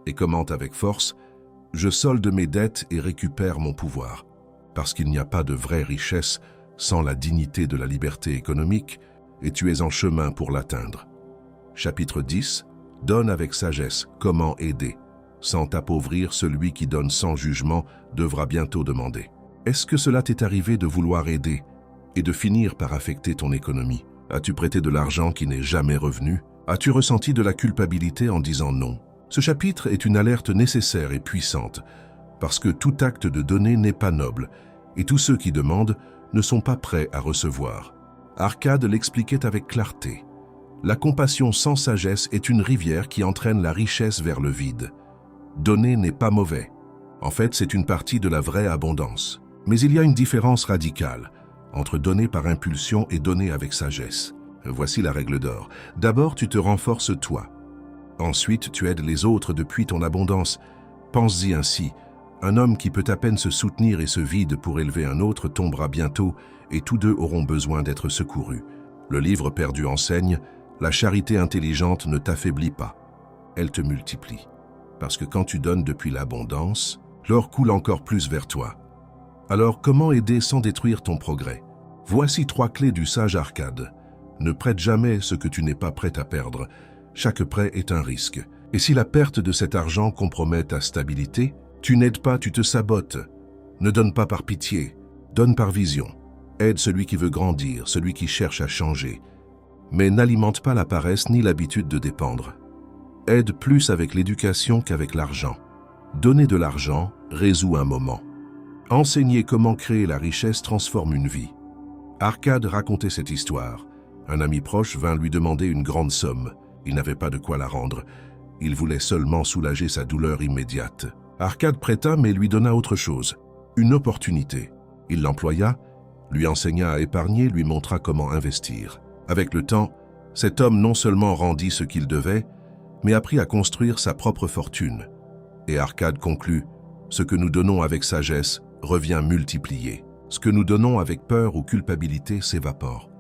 Et commente avec force. Je solde mes dettes et récupère mon pouvoir. Parce qu'il n'y a pas de vraie richesse sans la dignité de la liberté économique, et tu es en chemin pour l'atteindre. Chapitre 10. Donne avec sagesse. Comment aider? Sans t'appauvrir, celui qui donne sans jugement devra bientôt demander. Est-ce que cela t'est arrivé de vouloir aider et de finir par affecter ton économie? As-tu prêté de l'argent qui n'est jamais revenu? As-tu ressenti de la culpabilité en disant non? Ce chapitre est une alerte nécessaire et puissante, parce que tout acte de donner n'est pas noble, et tous ceux qui demandent ne sont pas prêts à recevoir. Arcade l'expliquait avec clarté. La compassion sans sagesse est une rivière qui entraîne la richesse vers le vide. Donner n'est pas mauvais. En fait, c'est une partie de la vraie abondance. Mais il y a une différence radicale entre donner par impulsion et donner avec sagesse. Voici la règle d'or. D'abord, tu te renforces toi. Ensuite, tu aides les autres depuis ton abondance. Pense-y ainsi. Un homme qui peut à peine se soutenir et se vide pour élever un autre tombera bientôt et tous deux auront besoin d'être secourus. Le livre perdu enseigne, la charité intelligente ne t'affaiblit pas. Elle te multiplie. Parce que quand tu donnes depuis l'abondance, l'or coule encore plus vers toi. Alors comment aider sans détruire ton progrès? Voici 3 clés du sage Arcade. Ne prête jamais ce que tu n'es pas prêt à perdre. Chaque prêt est un risque. Et si la perte de cet argent compromet ta stabilité, tu n'aides pas, tu te sabotes. Ne donne pas par pitié, donne par vision. Aide celui qui veut grandir, celui qui cherche à changer. Mais n'alimente pas la paresse ni l'habitude de dépendre. Aide plus avec l'éducation qu'avec l'argent. Donner de l'argent résout un moment. Enseigner comment créer la richesse transforme une vie. Arcade racontait cette histoire. Un ami proche vint lui demander une grande somme. Il n'avait pas de quoi la rendre. Il voulait seulement soulager sa douleur immédiate. Arcade prêta mais lui donna autre chose, une opportunité. Il l'employa, lui enseigna à épargner, lui montra comment investir. Avec le temps, cet homme non seulement rendit ce qu'il devait, mais apprit à construire sa propre fortune. Et Arcade conclut, ce que nous donnons avec sagesse revient multiplié. Ce que nous donnons avec peur ou culpabilité s'évapore.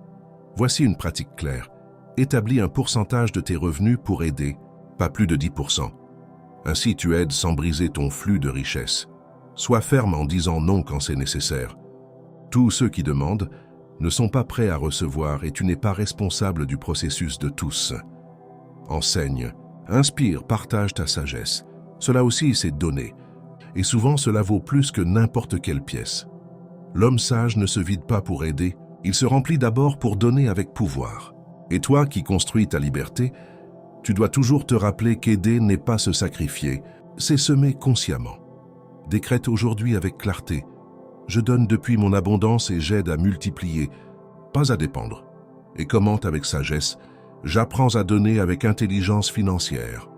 Voici une pratique claire. Établis un pourcentage de tes revenus pour aider, pas plus de 10%. Ainsi, tu aides sans briser ton flux de richesse. Sois ferme en disant non quand c'est nécessaire. Tous ceux qui demandent ne sont pas prêts à recevoir et tu n'es pas responsable du processus de tous. Enseigne, inspire, partage ta sagesse. Cela aussi, c'est donner. Et souvent, cela vaut plus que n'importe quelle pièce. L'homme sage ne se vide pas pour aider, il se remplit d'abord pour donner avec pouvoir. Et toi qui construis ta liberté, tu dois toujours te rappeler qu'aider n'est pas se sacrifier, c'est semer consciemment. Décrète aujourd'hui avec clarté. Je donne depuis mon abondance et j'aide à multiplier, pas à dépendre. Et commente avec sagesse. J'apprends à donner avec intelligence financière.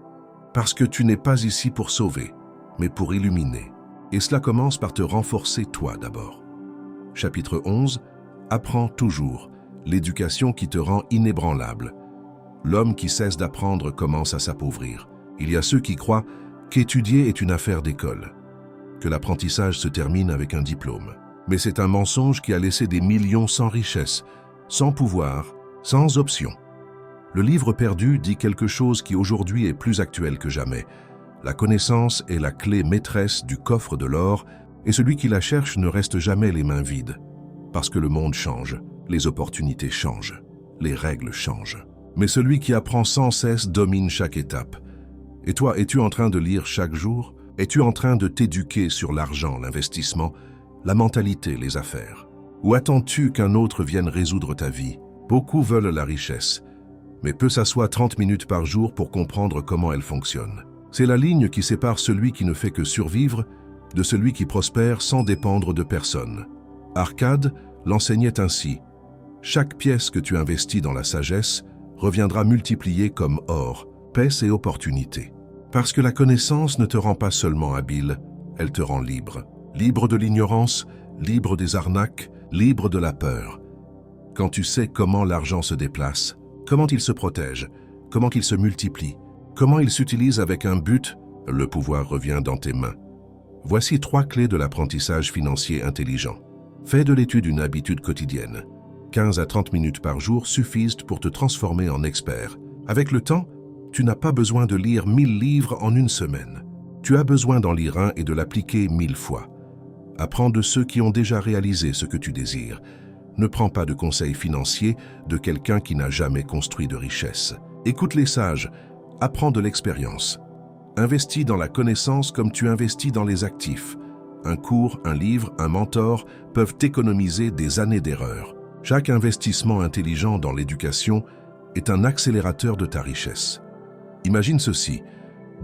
Parce que tu n'es pas ici pour sauver, mais pour illuminer. Et cela commence par te renforcer toi d'abord. Chapitre 11. Apprends toujours. L'éducation qui te rend inébranlable. L'homme qui cesse d'apprendre commence à s'appauvrir. Il y a ceux qui croient qu'étudier est une affaire d'école, que l'apprentissage se termine avec un diplôme. Mais c'est un mensonge qui a laissé des millions sans richesse, sans pouvoir, sans option. Le livre perdu dit quelque chose qui aujourd'hui est plus actuel que jamais. La connaissance est la clé maîtresse du coffre de l'or et celui qui la cherche ne reste jamais les mains vides. Parce que le monde change, les opportunités changent, les règles changent. Mais celui qui apprend sans cesse domine chaque étape. Et toi, es-tu en train de lire chaque jour? Es-tu en train de t'éduquer sur l'argent, l'investissement, la mentalité, les affaires? Ou attends-tu qu'un autre vienne résoudre ta vie? Beaucoup veulent la richesse, mais peu s'assoient 30 minutes par jour pour comprendre comment elle fonctionne. C'est la ligne qui sépare celui qui ne fait que survivre de celui qui prospère sans dépendre de personne. Arcade l'enseignait ainsi. Chaque pièce que tu investis dans la sagesse reviendra multipliée comme or, paix et opportunité. Parce que la connaissance ne te rend pas seulement habile, elle te rend libre. Libre de l'ignorance, libre des arnaques, libre de la peur. Quand tu sais comment l'argent se déplace, comment il se protège, comment il se multiplie, comment il s'utilise avec un but, le pouvoir revient dans tes mains. Voici 3 clés de l'apprentissage financier intelligent. Fais de l'étude une habitude quotidienne. 15 à 30 minutes par jour suffisent pour te transformer en expert. Avec le temps, tu n'as pas besoin de lire 1000 livres en une semaine. Tu as besoin d'en lire un et de l'appliquer 1000 fois. Apprends de ceux qui ont déjà réalisé ce que tu désires. Ne prends pas de conseils financiers de quelqu'un qui n'a jamais construit de richesse. Écoute les sages, apprends de l'expérience. Investis dans la connaissance comme tu investis dans les actifs. Un cours, un livre, un mentor peuvent économiser des années d'erreurs. Chaque investissement intelligent dans l'éducation est un accélérateur de ta richesse. Imagine ceci,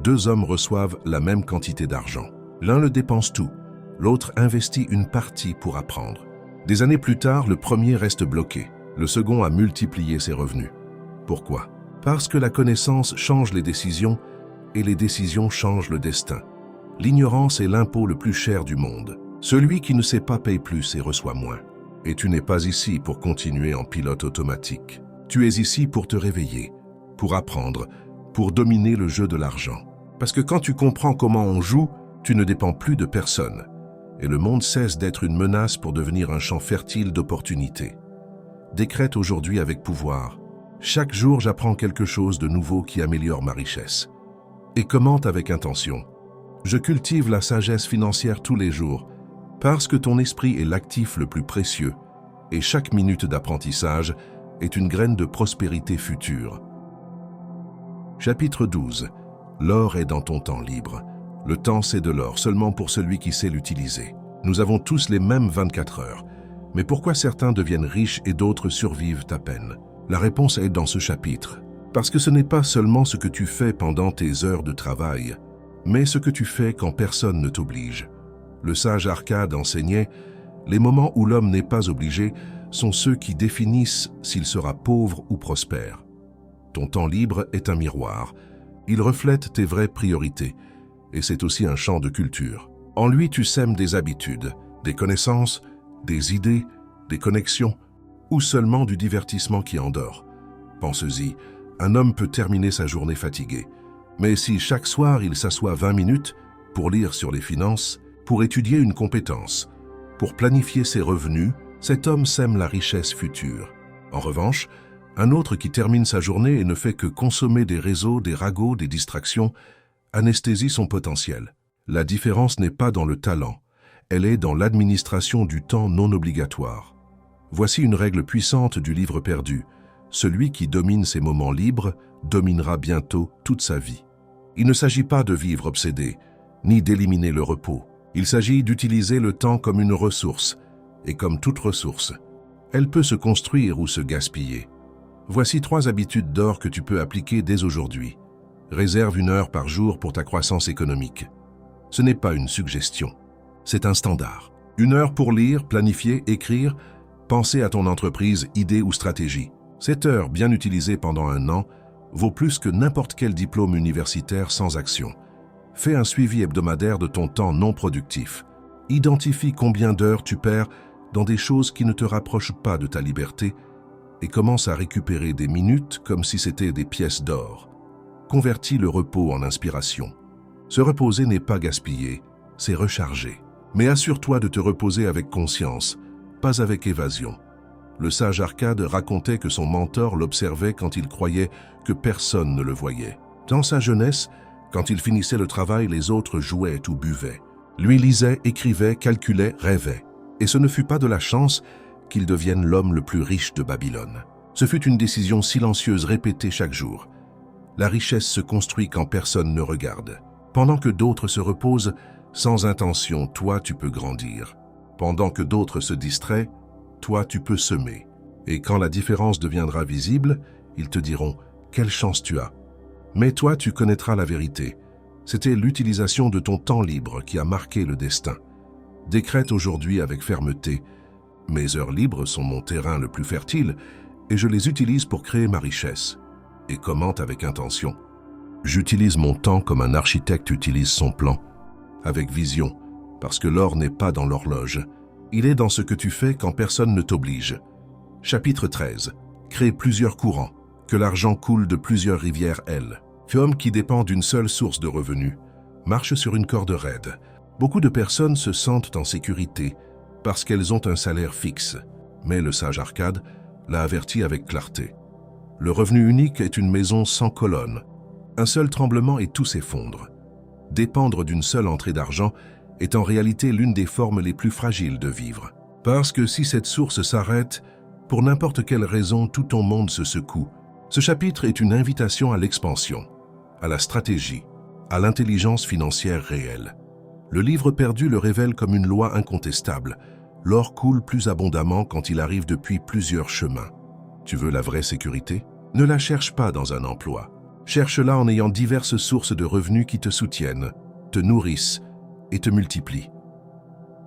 2 hommes reçoivent la même quantité d'argent. L'un le dépense tout, l'autre investit une partie pour apprendre. Des années plus tard, le premier reste bloqué, le second a multiplié ses revenus. Pourquoi? Parce que la connaissance change les décisions et les décisions changent le destin. L'ignorance est l'impôt le plus cher du monde. Celui qui ne sait pas paye plus et reçoit moins. Et tu n'es pas ici pour continuer en pilote automatique. Tu es ici pour te réveiller, pour apprendre, pour dominer le jeu de l'argent. Parce que quand tu comprends comment on joue, tu ne dépends plus de personne. Et le monde cesse d'être une menace pour devenir un champ fertile d'opportunités. Décrète aujourd'hui avec pouvoir. Chaque jour, j'apprends quelque chose de nouveau qui améliore ma richesse. Et commente avec intention. Je cultive la sagesse financière tous les jours, parce que ton esprit est l'actif le plus précieux, et chaque minute d'apprentissage est une graine de prospérité future. Chapitre 12. L'or est dans ton temps libre. Le temps, c'est de l'or, seulement pour celui qui sait l'utiliser. Nous avons tous les mêmes 24 heures. Mais pourquoi certains deviennent riches et d'autres survivent à peine? La réponse est dans ce chapitre. Parce que ce n'est pas seulement ce que tu fais pendant tes heures de travail, mais ce que tu fais quand personne ne t'oblige. Le sage Arcade enseignait « Les moments où l'homme n'est pas obligé sont ceux qui définissent s'il sera pauvre ou prospère. » Ton temps libre est un miroir. Il reflète tes vraies priorités. Et c'est aussi un champ de culture. En lui, tu sèmes des habitudes, des connaissances, des idées, des connexions, ou seulement du divertissement qui endort. Pense-y, un homme peut terminer sa journée fatigué. Mais si chaque soir il s'assoit 20 minutes pour lire sur les finances, pour étudier une compétence, pour planifier ses revenus, cet homme sème la richesse future. En revanche, un autre qui termine sa journée et ne fait que consommer des réseaux, des ragots, des distractions, anesthésie son potentiel. La différence n'est pas dans le talent, elle est dans l'administration du temps non obligatoire. Voici une règle puissante du livre perdu. Celui qui domine ses moments libres dominera bientôt toute sa vie. Il ne s'agit pas de vivre obsédé, ni d'éliminer le repos. Il s'agit d'utiliser le temps comme une ressource, et comme toute ressource, elle peut se construire ou se gaspiller. Voici 3 habitudes d'or que tu peux appliquer dès aujourd'hui. Réserve 1 heure par jour pour ta croissance économique. Ce n'est pas une suggestion, c'est un standard. 1 heure pour lire, planifier, écrire, penser à ton entreprise, idée ou stratégie. Cette heure, bien utilisée pendant 1 an, vaut plus que n'importe quel diplôme universitaire sans action. Fais un suivi hebdomadaire de ton temps non productif. Identifie combien d'heures tu perds dans des choses qui ne te rapprochent pas de ta liberté et commence à récupérer des minutes comme si c'était des pièces d'or. Convertis le repos en inspiration. Se reposer n'est pas gaspiller, c'est recharger. Mais assure-toi de te reposer avec conscience, pas avec évasion. Le sage Arcade racontait que son mentor l'observait quand il croyait que personne ne le voyait. Dans sa jeunesse, quand il finissait le travail, les autres jouaient ou buvaient. Lui lisait, écrivait, calculait, rêvait. Et ce ne fut pas de la chance qu'il devienne l'homme le plus riche de Babylone. Ce fut une décision silencieuse répétée chaque jour. La richesse se construit quand personne ne regarde. Pendant que d'autres se reposent, sans intention, toi tu peux grandir. Pendant que d'autres se distraient, toi tu peux semer. Et quand la différence deviendra visible, ils te diront « Quelle chance tu as !» Mais toi, tu connaîtras la vérité. C'était l'utilisation de ton temps libre qui a marqué le destin. Décrète aujourd'hui avec fermeté. Mes heures libres sont mon terrain le plus fertile et je les utilise pour créer ma richesse. Et commente avec intention. J'utilise mon temps comme un architecte utilise son plan, avec vision, parce que l'or n'est pas dans l'horloge. Il est dans ce que tu fais quand personne ne t'oblige. Chapitre 13. Crée plusieurs courants, que l'argent coule de plusieurs rivières, elles. Homme qui dépend d'une seule source de revenus, marche sur une corde raide. Beaucoup de personnes se sentent en sécurité parce qu'elles ont un salaire fixe. Mais le sage Arcade l'a averti avec clarté. Le revenu unique est une maison sans colonne. Un seul tremblement et tout s'effondre. Dépendre d'une seule entrée d'argent est en réalité l'une des formes les plus fragiles de vivre. Parce que si cette source s'arrête, pour n'importe quelle raison, tout ton monde se secoue. Ce chapitre est une invitation à l'expansion, à la stratégie, à l'intelligence financière réelle. Le livre perdu le révèle comme une loi incontestable. L'or coule plus abondamment quand il arrive depuis plusieurs chemins. Tu veux la vraie sécurité? Ne la cherche pas dans un emploi. Cherche-la en ayant diverses sources de revenus qui te soutiennent, te nourrissent et te multiplient.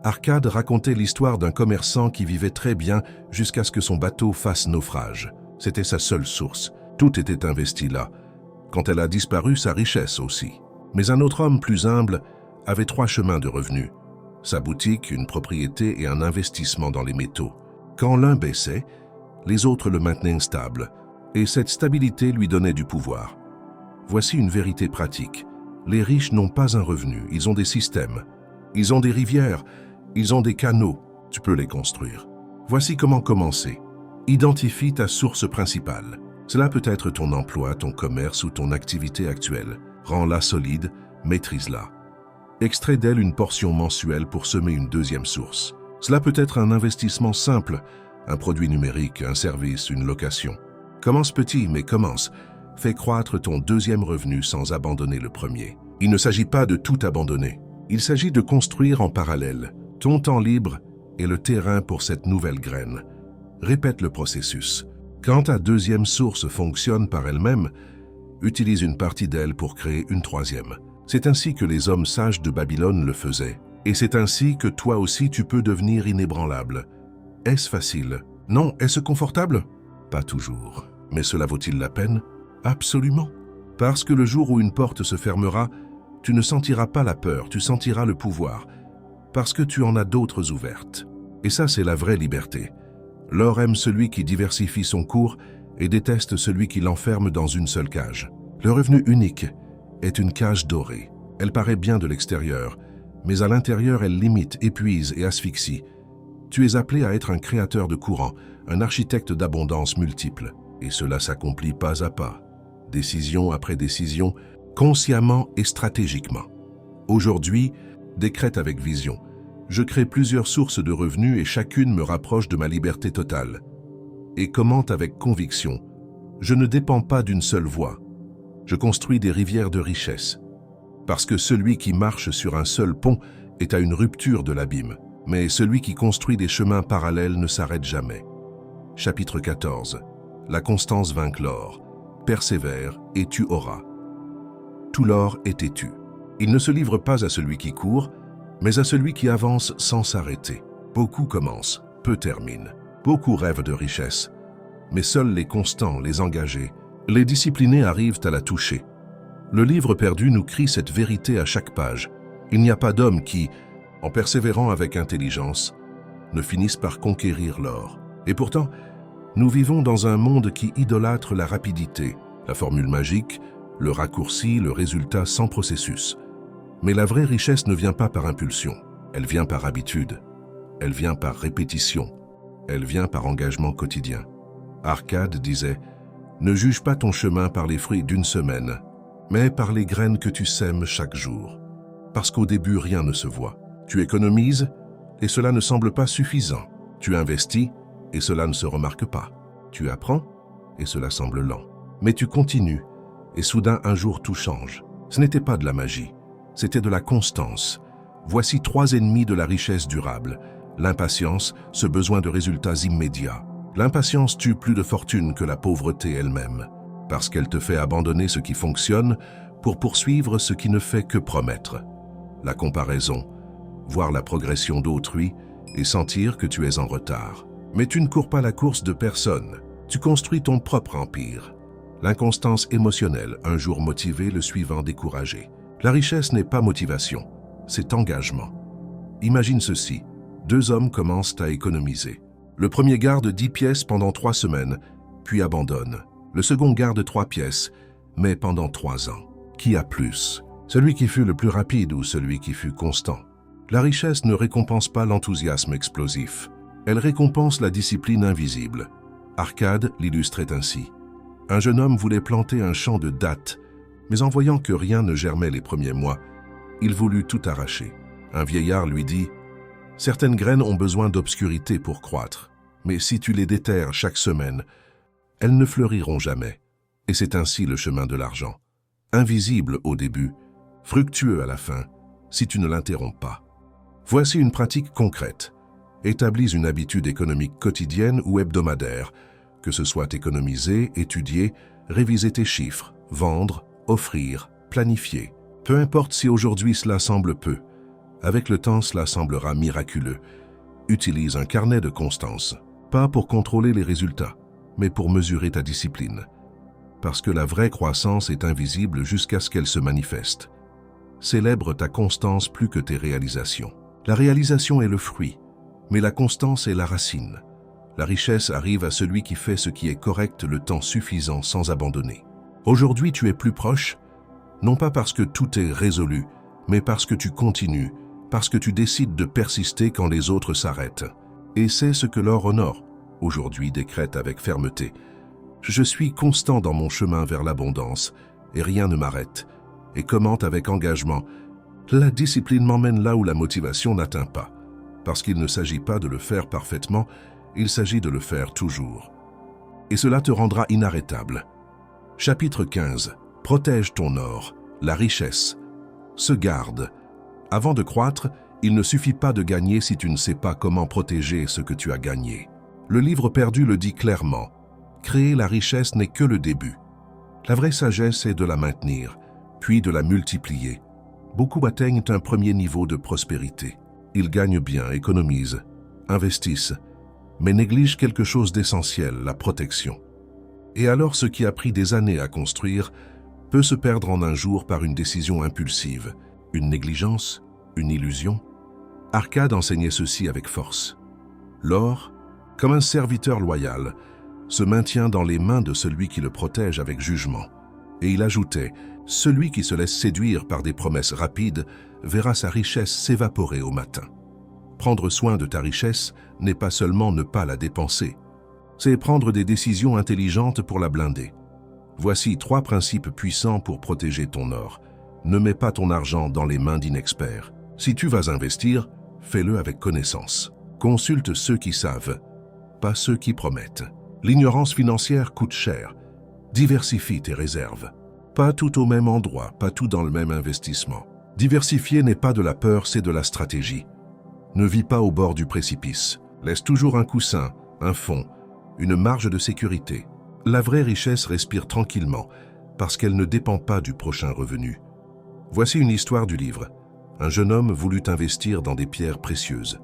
Arcade racontait l'histoire d'un commerçant qui vivait très bien jusqu'à ce que son bateau fasse naufrage. C'était sa seule source. Tout était investi là. Quand elle a disparu, sa richesse aussi. Mais un autre homme plus humble avait 3 chemins de revenus. Sa boutique, une propriété et un investissement dans les métaux. Quand l'un baissait, les autres le maintenaient stable. Et cette stabilité lui donnait du pouvoir. Voici une vérité pratique. Les riches n'ont pas un revenu, ils ont des systèmes. Ils ont des rivières, ils ont des canaux. Tu peux les construire. Voici comment commencer. Identifie ta source principale. Cela peut être ton emploi, ton commerce ou ton activité actuelle. Rends-la solide, maîtrise-la. Extrais d'elle une portion mensuelle pour semer une deuxième source. Cela peut être un investissement simple, un produit numérique, un service, une location. Commence petit, mais commence. Fais croître ton deuxième revenu sans abandonner le premier. Il ne s'agit pas de tout abandonner. Il s'agit de construire en parallèle. Ton temps libre est le terrain pour cette nouvelle graine. Répète le processus. Quand ta deuxième source fonctionne par elle-même, utilise une partie d'elle pour créer une troisième. C'est ainsi que les hommes sages de Babylone le faisaient. Et c'est ainsi que toi aussi tu peux devenir inébranlable. Est-ce facile? Non. Est-ce confortable? Pas toujours. Mais cela vaut-il la peine? Absolument. Parce que le jour où une porte se fermera, tu ne sentiras pas la peur, tu sentiras le pouvoir. Parce que tu en as d'autres ouvertes. Et ça, c'est la vraie liberté. L'or aime celui qui diversifie son cours et déteste celui qui l'enferme dans une seule cage. Le revenu unique est une cage dorée. Elle paraît bien de l'extérieur, mais à l'intérieur, elle limite, épuise et asphyxie. Tu es appelé à être un créateur de courant, un architecte d'abondance multiple. Et cela s'accomplit pas à pas, décision après décision, consciemment et stratégiquement. Aujourd'hui, décrète avec vision. Je crée plusieurs sources de revenus et chacune me rapproche de ma liberté totale. Et commente avec conviction. Je ne dépends pas d'une seule voie. Je construis des rivières de richesse. Parce que celui qui marche sur un seul pont est à une rupture de l'abîme. Mais celui qui construit des chemins parallèles ne s'arrête jamais. Chapitre 14. La constance vainc l'or. Persévère et tu auras. Tout l'or est têtu. Il ne se livre pas à celui qui court, mais à celui qui avance sans s'arrêter. Beaucoup commencent, peu terminent. Beaucoup rêvent de richesse. Mais seuls les constants, les engagés, les disciplinés arrivent à la toucher. Le livre perdu nous crie cette vérité à chaque page. Il n'y a pas d'homme qui, en persévérant avec intelligence, ne finisse par conquérir l'or. Et pourtant, nous vivons dans un monde qui idolâtre la rapidité, la formule magique, le raccourci, le résultat sans processus. Mais la vraie richesse ne vient pas par impulsion, elle vient par habitude, elle vient par répétition, elle vient par engagement quotidien. Arcade disait « Ne juge pas ton chemin par les fruits d'une semaine, mais par les graines que tu sèmes chaque jour. Parce qu'au début, rien ne se voit. Tu économises et cela ne semble pas suffisant. Tu investis et cela ne se remarque pas. Tu apprends et cela semble lent. Mais tu continues et soudain un jour tout change. Ce n'était pas de la magie, c'était de la constance. Voici 3 ennemis de la richesse durable. l'impatience, ce besoin de résultats immédiats. L'impatience tue plus de fortune que la pauvreté elle-même, parce qu'elle te fait abandonner ce qui fonctionne pour poursuivre ce qui ne fait que promettre. La comparaison, voir la progression d'autrui et sentir que tu es en retard. Mais tu ne cours pas la course de personne, tu construis ton propre empire. L'inconstance émotionnelle, un jour motivé, le suivant découragé. La richesse n'est pas motivation, c'est engagement. Imagine ceci, 2 hommes commencent à économiser. Le premier garde 10 pièces pendant 3 semaines, puis abandonne. Le second garde 3 pièces, mais pendant 3 ans. Qui a plus? Celui qui fut le plus rapide ou celui qui fut constant? La richesse ne récompense pas l'enthousiasme explosif. Elle récompense la discipline invisible. Arcade l'illustrait ainsi. Un jeune homme voulait planter un champ de dattes, mais en voyant que rien ne germait les premiers mois, il voulut tout arracher. Un vieillard lui dit « Certaines graines ont besoin d'obscurité pour croître, mais si tu les déterres chaque semaine, elles ne fleuriront jamais. » Et c'est ainsi le chemin de l'argent. Invisible au début, fructueux à la fin, si tu ne l'interromps pas. Voici une pratique concrète. Établis une habitude économique quotidienne ou hebdomadaire, que ce soit économiser, étudier, réviser tes chiffres, vendre, offrir, planifier. Peu importe si aujourd'hui cela semble peu, avec le temps cela semblera miraculeux. Utilise un carnet de constance, pas pour contrôler les résultats, mais pour mesurer ta discipline. Parce que la vraie croissance est invisible jusqu'à ce qu'elle se manifeste. Célèbre ta constance plus que tes réalisations. La réalisation est le fruit, mais la constance est la racine. La richesse arrive à celui qui fait ce qui est correct le temps suffisant sans abandonner. Aujourd'hui, tu es plus proche, non pas parce que tout est résolu, mais parce que tu continues, parce que tu décides de persister quand les autres s'arrêtent. Et c'est ce que l'or honore, aujourd'hui décrète avec fermeté. Je suis constant dans mon chemin vers l'abondance, et rien ne m'arrête. Et commente avec engagement, la discipline m'emmène là où la motivation n'atteint pas. Parce qu'il ne s'agit pas de le faire parfaitement, il s'agit de le faire toujours. Et cela te rendra inarrêtable. Chapitre 15. Protège ton or, la richesse. Se garde. Avant de croître, il ne suffit pas de gagner si tu ne sais pas comment protéger ce que tu as gagné. Le livre perdu le dit clairement. Créer la richesse n'est que le début. La vraie sagesse est de la maintenir, puis de la multiplier. Beaucoup atteignent un premier niveau de prospérité. Ils gagnent bien, économisent, investissent, mais négligent quelque chose d'essentiel, la protection. Et alors ce qui a pris des années à construire peut se perdre en un jour par une décision impulsive, une négligence, une illusion. Arcade enseignait ceci avec force. L'or, comme un serviteur loyal, se maintient dans les mains de celui qui le protège avec jugement. Et il ajoutait, celui qui se laisse séduire par des promesses rapides verra sa richesse s'évaporer au matin. Prendre soin de ta richesse n'est pas seulement ne pas la dépenser, c'est prendre des décisions intelligentes pour la blinder. Voici 3 principes puissants pour protéger ton or. Ne mets pas ton argent dans les mains d'inexperts. Si tu vas investir, fais-le avec connaissance. Consulte ceux qui savent, pas ceux qui promettent. L'ignorance financière coûte cher. Diversifie tes réserves. Pas tout au même endroit, pas tout dans le même investissement. Diversifier n'est pas de la peur, c'est de la stratégie. Ne vis pas au bord du précipice. Laisse toujours un coussin, un fond, une marge de sécurité. La vraie richesse respire tranquillement parce qu'elle ne dépend pas du prochain revenu. Voici une histoire du livre. Un jeune homme voulut investir dans des pierres précieuses.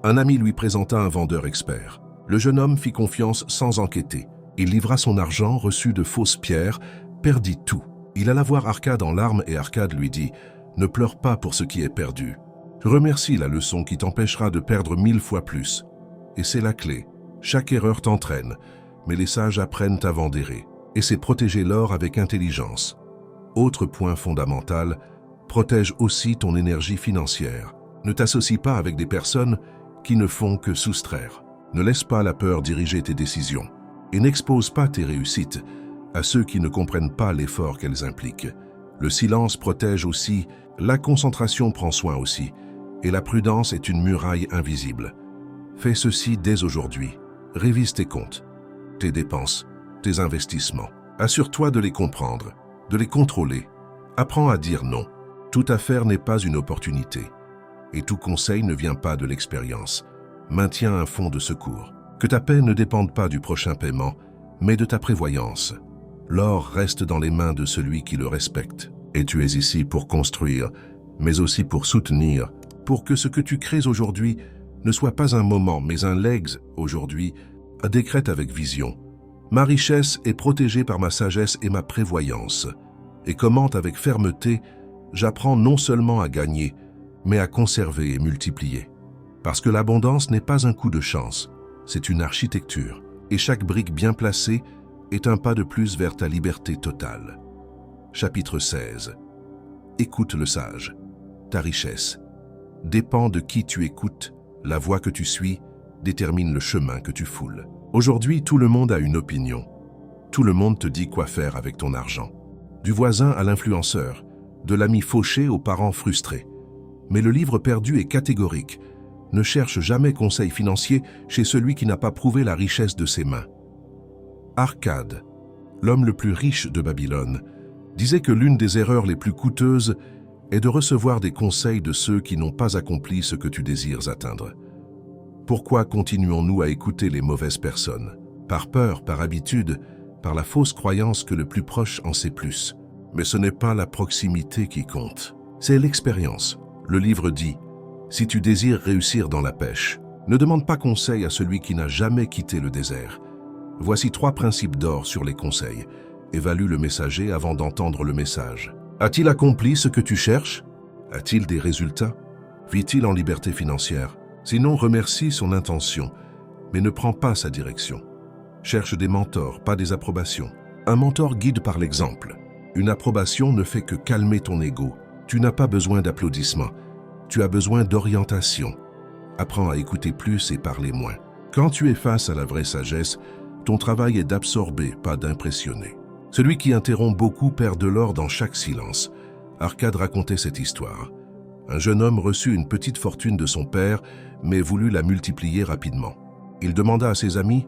Un ami lui présenta un vendeur expert. Le jeune homme fit confiance sans enquêter. Il livra son argent reçu de fausses pierres, perdit tout. Il alla voir Arcade en larmes et Arcade lui dit « Ne pleure pas pour ce qui est perdu. Remercie la leçon qui t'empêchera de perdre 1000 fois plus. » Et c'est la clé. Chaque erreur t'entraîne, mais les sages apprennent avant d'errer. Et c'est protéger l'or avec intelligence. Autre point fondamental, protège aussi ton énergie financière. Ne t'associe pas avec des personnes qui ne font que soustraire. Ne laisse pas la peur diriger tes décisions. Et n'expose pas tes réussites à ceux qui ne comprennent pas l'effort qu'elles impliquent. Le silence protège aussi, la concentration prend soin aussi, et la prudence est une muraille invisible. Fais ceci dès aujourd'hui. Révise tes comptes, tes dépenses, tes investissements. Assure-toi de les comprendre, de les contrôler. Apprends à dire non. Toute affaire n'est pas une opportunité. Et tout conseil ne vient pas de l'expérience. Maintiens un fonds de secours. Que ta paix ne dépende pas du prochain paiement, mais de ta prévoyance. L'or reste dans les mains de celui qui le respecte. Et tu es ici pour construire, mais aussi pour soutenir, pour que ce que tu crées aujourd'hui ne soit pas un moment, mais un legs aujourd'hui, décrète avec vision. Ma richesse est protégée par ma sagesse et ma prévoyance. Et commente avec fermeté, j'apprends non seulement à gagner, mais à conserver et multiplier. Parce que l'abondance n'est pas un coup de chance, c'est une architecture. Et chaque brique bien placée est un pas de plus vers ta liberté totale. Chapitre 16. Écoute le sage. Ta richesse dépend de qui tu écoutes, la voie que tu suis détermine le chemin que tu foules. Aujourd'hui, tout le monde a une opinion. Tout le monde te dit quoi faire avec ton argent. Du voisin à l'influenceur, de l'ami fauché aux parents frustrés. Mais le livre perdu est catégorique. Ne cherche jamais conseil financier chez celui qui n'a pas prouvé la richesse de ses mains. Arcade, l'homme le plus riche de Babylone, disait que l'une des erreurs les plus coûteuses est de recevoir des conseils de ceux qui n'ont pas accompli ce que tu désires atteindre. Pourquoi continuons-nous à écouter les mauvaises personnes? Par peur, par habitude, par la fausse croyance que le plus proche en sait plus. Mais ce n'est pas la proximité qui compte, c'est l'expérience. Le livre dit, si tu désires réussir dans la pêche, ne demande pas conseil à celui qui n'a jamais quitté le désert. Voici 3 principes d'or sur les conseils. Évalue le messager avant d'entendre le message. A-t-il accompli ce que tu cherches? A-t-il des résultats? Vit-il en liberté financière? Sinon, remercie son intention, mais ne prends pas sa direction. Cherche des mentors, pas des approbations. Un mentor guide par l'exemple. Une approbation ne fait que calmer ton ego. Tu n'as pas besoin d'applaudissements. Tu as besoin d'orientation. Apprends à écouter plus et parler moins. Quand tu es face à la vraie sagesse, ton travail est d'absorber, pas d'impressionner. Celui qui interrompt beaucoup perd de l'or dans chaque silence. Arcade racontait cette histoire. Un jeune homme reçut une petite fortune de son père, mais voulut la multiplier rapidement. Il demanda à ses amis,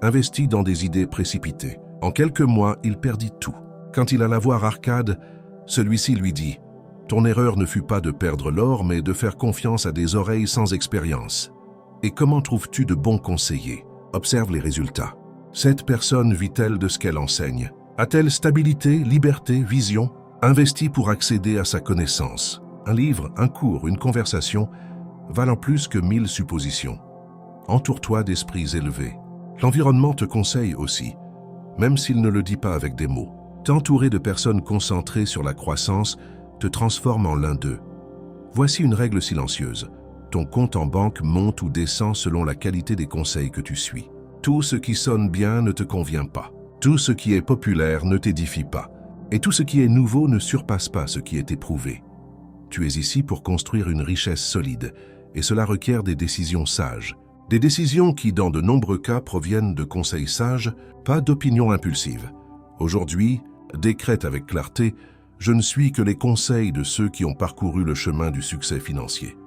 investit dans des idées précipitées. En quelques mois, il perdit tout. Quand il alla voir Arcade, celui-ci lui dit « Ton erreur ne fut pas de perdre l'or, mais de faire confiance à des oreilles sans expérience. Et comment trouves-tu de bons conseillers? Observe les résultats. Cette personne vit-elle de ce qu'elle enseigne? A-t-elle stabilité, liberté, vision? Investis pour accéder à sa connaissance. Un livre, un cours, une conversation valent plus que 1000 suppositions. Entoure-toi d'esprits élevés. L'environnement te conseille aussi, même s'il ne le dit pas avec des mots. T'entourer de personnes concentrées sur la croissance te transforme en l'un d'eux. Voici une règle silencieuse. Ton compte en banque monte ou descend selon la qualité des conseils que tu suis. Tout ce qui sonne bien ne te convient pas. Tout ce qui est populaire ne t'édifie pas. Et tout ce qui est nouveau ne surpasse pas ce qui est éprouvé. Tu es ici pour construire une richesse solide, et cela requiert des décisions sages. Des décisions qui, dans de nombreux cas, proviennent de conseils sages, pas d'opinions impulsives. Aujourd'hui, décrète avec clarté, je ne suis que les conseils de ceux qui ont parcouru le chemin du succès financier.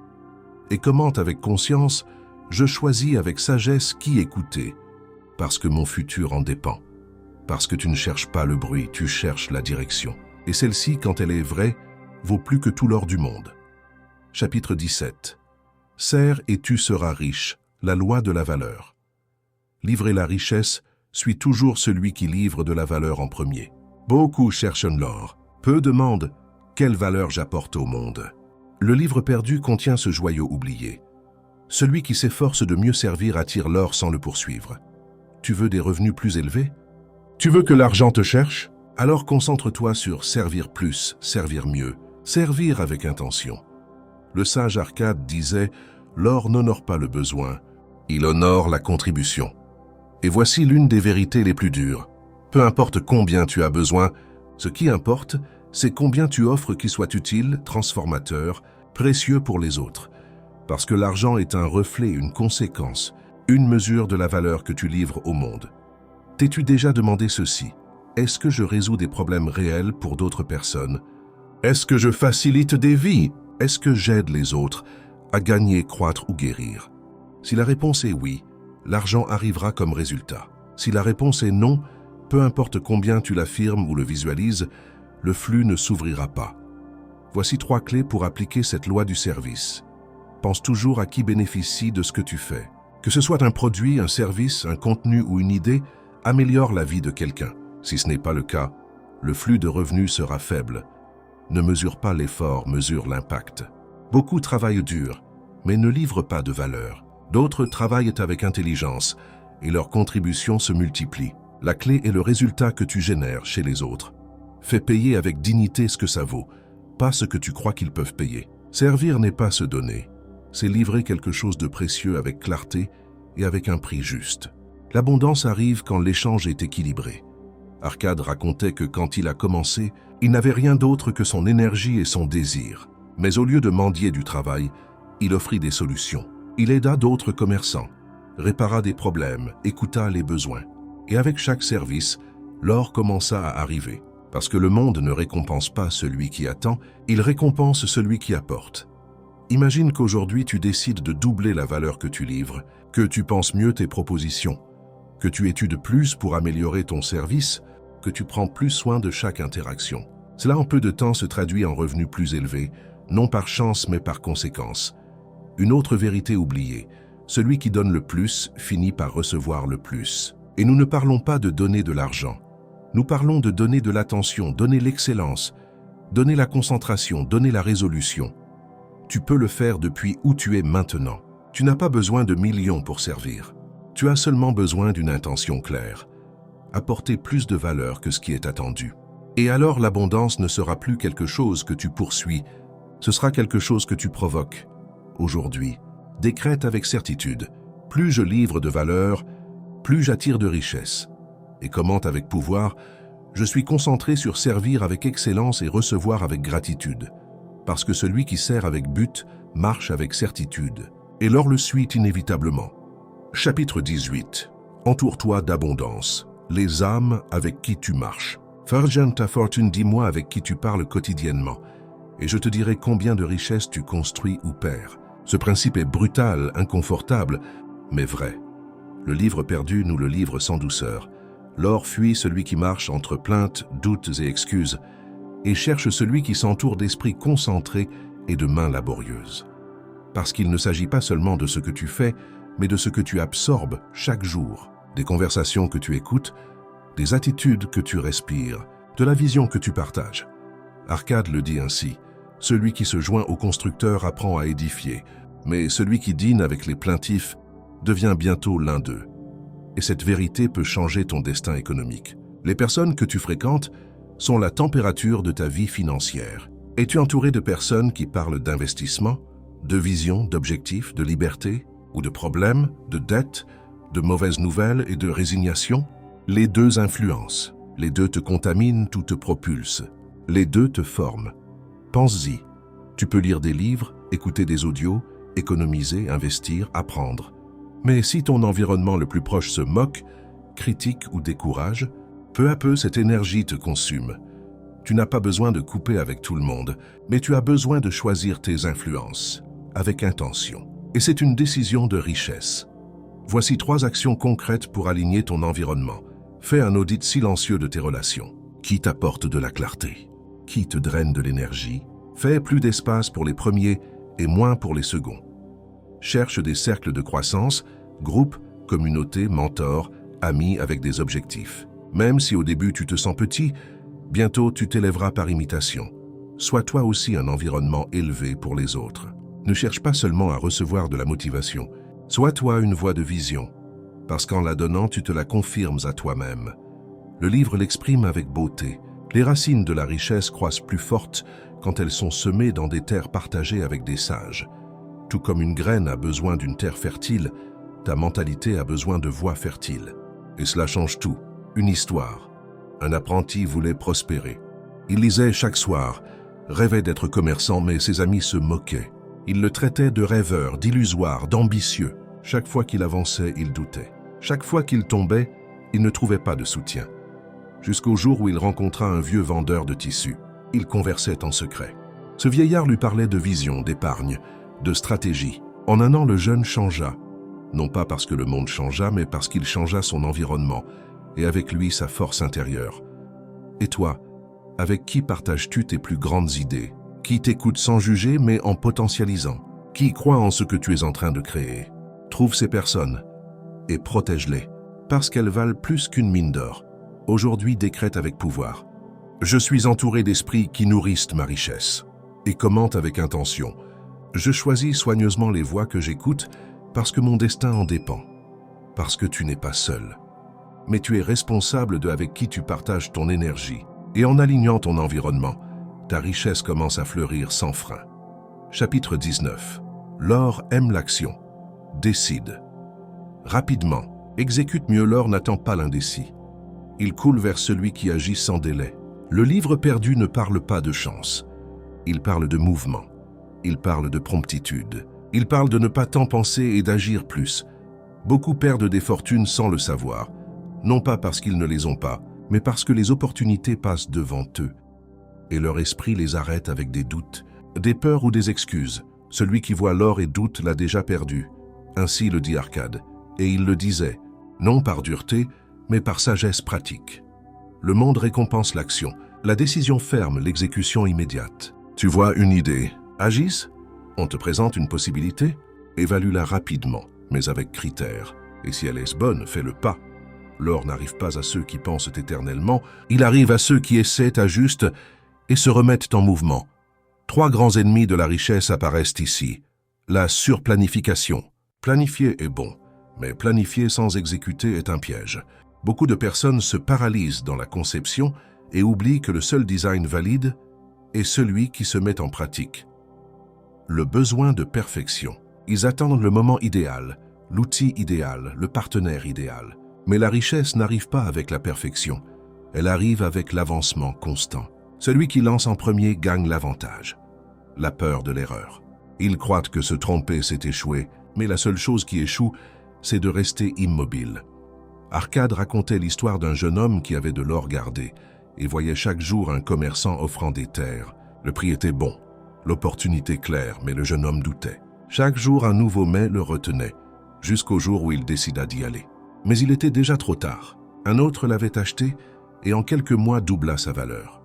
Et commente avec conscience, je choisis avec sagesse qui écouter, parce que mon futur en dépend. Parce que tu ne cherches pas le bruit, tu cherches la direction. Et celle-ci, quand elle est vraie, vaut plus que tout l'or du monde. Chapitre 17. Sers et tu seras riche, la loi de la valeur. Livrer la richesse suit toujours celui qui livre de la valeur en premier. Beaucoup cherchent l'or, peu demandent quelle valeur j'apporte au monde. Le livre perdu contient ce joyau oublié. Celui qui s'efforce de mieux servir attire l'or sans le poursuivre. Tu veux des revenus plus élevés? Tu veux que l'argent te cherche? Alors concentre-toi sur servir plus, servir mieux, servir avec intention. Le sage Arcade disait « L'or n'honore pas le besoin, il honore la contribution ». Et voici l'une des vérités les plus dures. Peu importe combien tu as besoin, ce qui importe, c'est combien tu offres qui soit utile, transformateur, précieux pour les autres. Parce que l'argent est un reflet, une conséquence, une mesure de la valeur que tu livres au monde. T'es-tu déjà demandé ceci? Est-ce que je résous des problèmes réels pour d'autres personnes? Est-ce que je facilite des vies? Est-ce que j'aide les autres à gagner, croître ou guérir? Si la réponse est oui, l'argent arrivera comme résultat. Si la réponse est non, peu importe combien tu l'affirmes ou le visualises, le flux ne s'ouvrira pas. Voici 3 clés pour appliquer cette loi du service. Pense toujours à qui bénéficie de ce que tu fais. Que ce soit un produit, un service, un contenu ou une idée, améliore la vie de quelqu'un. Si ce n'est pas le cas, le flux de revenus sera faible. Ne mesure pas l'effort, mesure l'impact. Beaucoup travaillent dur, mais ne livrent pas de valeur. D'autres travaillent avec intelligence et leurs contributions se multiplient. La clé est le résultat que tu génères chez les autres. Fais payer avec dignité ce que ça vaut, pas ce que tu crois qu'ils peuvent payer. Servir n'est pas se donner, c'est livrer quelque chose de précieux avec clarté et avec un prix juste. L'abondance arrive quand l'échange est équilibré. Arcade racontait que quand il a commencé, il n'avait rien d'autre que son énergie et son désir. Mais au lieu de mendier du travail, il offrit des solutions. Il aida d'autres commerçants, répara des problèmes, écouta les besoins. Et avec chaque service, l'or commença à arriver. Parce que le monde ne récompense pas celui qui attend, il récompense celui qui apporte. Imagine qu'aujourd'hui tu décides de doubler la valeur que tu livres, que tu penses mieux tes propositions, que tu études plus pour améliorer ton service, que tu prends plus soin de chaque interaction. Cela en peu de temps se traduit en revenus plus élevés, non par chance mais par conséquence. Une autre vérité oubliée, celui qui donne le plus finit par recevoir le plus. Et nous ne parlons pas de donner de l'argent. Nous parlons de donner de l'attention, donner l'excellence, donner la concentration, donner la résolution. Tu peux le faire depuis où tu es maintenant. Tu n'as pas besoin de millions pour servir. Tu as seulement besoin d'une intention claire. Apporter plus de valeur que ce qui est attendu. Et alors l'abondance ne sera plus quelque chose que tu poursuis, ce sera quelque chose que tu provoques. Aujourd'hui, décrète avec certitude, plus je livre de valeur, plus j'attire de richesse. Et commente avec pouvoir, je suis concentré sur servir avec excellence et recevoir avec gratitude. Parce que celui qui sert avec but marche avec certitude. Et l'or le suit inévitablement. Chapitre 18. Entoure-toi d'abondance. Les âmes avec qui tu marches. Fargent ta fortune, dis-moi avec qui tu parles quotidiennement, et je te dirai combien de richesses tu construis ou perds. Ce principe est brutal, inconfortable, mais vrai. Le livre perdu nous le livre sans douceur. L'or fuit celui qui marche entre plaintes, doutes et excuses, et cherche celui qui s'entoure d'esprits concentrés et de mains laborieuses. Parce qu'il ne s'agit pas seulement de ce que tu fais, mais de ce que tu absorbes chaque jour, des conversations que tu écoutes, des attitudes que tu respires, de la vision que tu partages. Arcade le dit ainsi, celui qui se joint au constructeur apprend à édifier, mais celui qui dîne avec les plaintifs devient bientôt l'un d'eux. Et cette vérité peut changer ton destin économique. Les personnes que tu fréquentes sont la température de ta vie financière. Es-tu entouré de personnes qui parlent d'investissement, de vision, d'objectifs, de liberté, ou de problèmes, de dettes, de mauvaises nouvelles et de résignation? Les deux influencent, les deux te contaminent ou te propulsent, les deux te forment. Pense-y, tu peux lire des livres, écouter des audios, économiser, investir, apprendre. Mais si ton environnement le plus proche se moque, critique ou décourage, peu à peu cette énergie te consume. Tu n'as pas besoin de couper avec tout le monde, mais tu as besoin de choisir tes influences, avec intention. Et c'est une décision de richesse. Voici 3 actions concrètes pour aligner ton environnement. Fais un audit silencieux de tes relations. Qui t'apporte de la clarté? Qui te draine de l'énergie? Fais plus d'espace pour les premiers et moins pour les seconds. Cherche des cercles de croissance, groupes, communautés, mentors, amis avec des objectifs. Même si au début tu te sens petit, bientôt tu t'élèveras par imitation. Sois toi aussi un environnement élevé pour les autres. Ne cherche pas seulement à recevoir de la motivation. Sois toi une voix de vision, parce qu'en la donnant, tu te la confirmes à toi-même. Le livre l'exprime avec beauté. Les racines de la richesse croissent plus fortes quand elles sont semées dans des terres partagées avec des sages. Tout comme une graine a besoin d'une terre fertile, ta mentalité a besoin de voies fertiles. Et cela change tout. Une histoire. Un apprenti voulait prospérer. Il lisait chaque soir, rêvait d'être commerçant, mais ses amis se moquaient. Il le traitait de rêveur, d'illusoire, d'ambitieux. Chaque fois qu'il avançait, il doutait. Chaque fois qu'il tombait, il ne trouvait pas de soutien. Jusqu'au jour où il rencontra un vieux vendeur de tissus. Ils conversaient en secret. Ce vieillard lui parlait de vision, d'épargne, de stratégie. En un an, le jeune changea. Non pas parce que le monde changea, mais parce qu'il changea son environnement et avec lui sa force intérieure. Et toi, avec qui partages-tu tes plus grandes idées? Qui t'écoute sans juger, mais en potentialisant? qui croient en ce que tu es en train de créer. Trouve ces personnes et protège-les, parce qu'elles valent plus qu'une mine d'or. Aujourd'hui, décrète avec pouvoir. Je suis entouré d'esprits qui nourrissent ma richesse. Et commente avec intention. Je choisis soigneusement les voix que j'écoute parce que mon destin en dépend. Parce que tu n'es pas seul. Mais tu es responsable de avec qui tu partages ton énergie. Et en alignant ton environnement, ta richesse commence à fleurir sans frein. Chapitre 19. L'or aime l'action. Décide. Rapidement, exécute mieux. L'or n'attend pas l'indécis. Il coule vers celui qui agit sans délai. Le livre perdu ne parle pas de chance. Il parle de mouvement. Il parle de promptitude. Il parle de ne pas tant penser et d'agir plus. Beaucoup perdent des fortunes sans le savoir. Non pas parce qu'ils ne les ont pas, mais parce que les opportunités passent devant eux. Et leur esprit les arrête avec des doutes, des peurs ou des excuses. Celui qui voit l'or et doute l'a déjà perdu. Ainsi le dit Arcade. Et il le disait, non par dureté, mais par sagesse pratique. Le monde récompense l'action, la décision ferme, l'exécution immédiate. Tu vois une idée, agisse. On te présente une possibilité, évalue-la rapidement, mais avec critères. Et si elle est bonne, fais le pas. L'or n'arrive pas à ceux qui pensent éternellement, il arrive à ceux qui essaient, ajustent et se remettent en mouvement. 3 grands ennemis de la richesse apparaissent ici. La surplanification. Planifier est bon, mais planifier sans exécuter est un piège. Beaucoup de personnes se paralysent dans la conception et oublient que le seul design valide est celui qui se met en pratique. Le besoin de perfection. Ils attendent le moment idéal, l'outil idéal, le partenaire idéal. Mais la richesse n'arrive pas avec la perfection. Elle arrive avec l'avancement constant. Celui qui lance en premier gagne l'avantage. La peur de l'erreur. Ils croient que se tromper, c'est échouer, mais la seule chose qui échoue, c'est de rester immobile. Arcade racontait l'histoire d'un jeune homme qui avait de l'or gardé et voyait chaque jour un commerçant offrant des terres. Le prix était bon, l'opportunité claire, mais le jeune homme doutait. Chaque jour, un nouveau mets le retenait, jusqu'au jour où il décida d'y aller. Mais il était déjà trop tard. Un autre l'avait acheté et en quelques mois doubla sa valeur.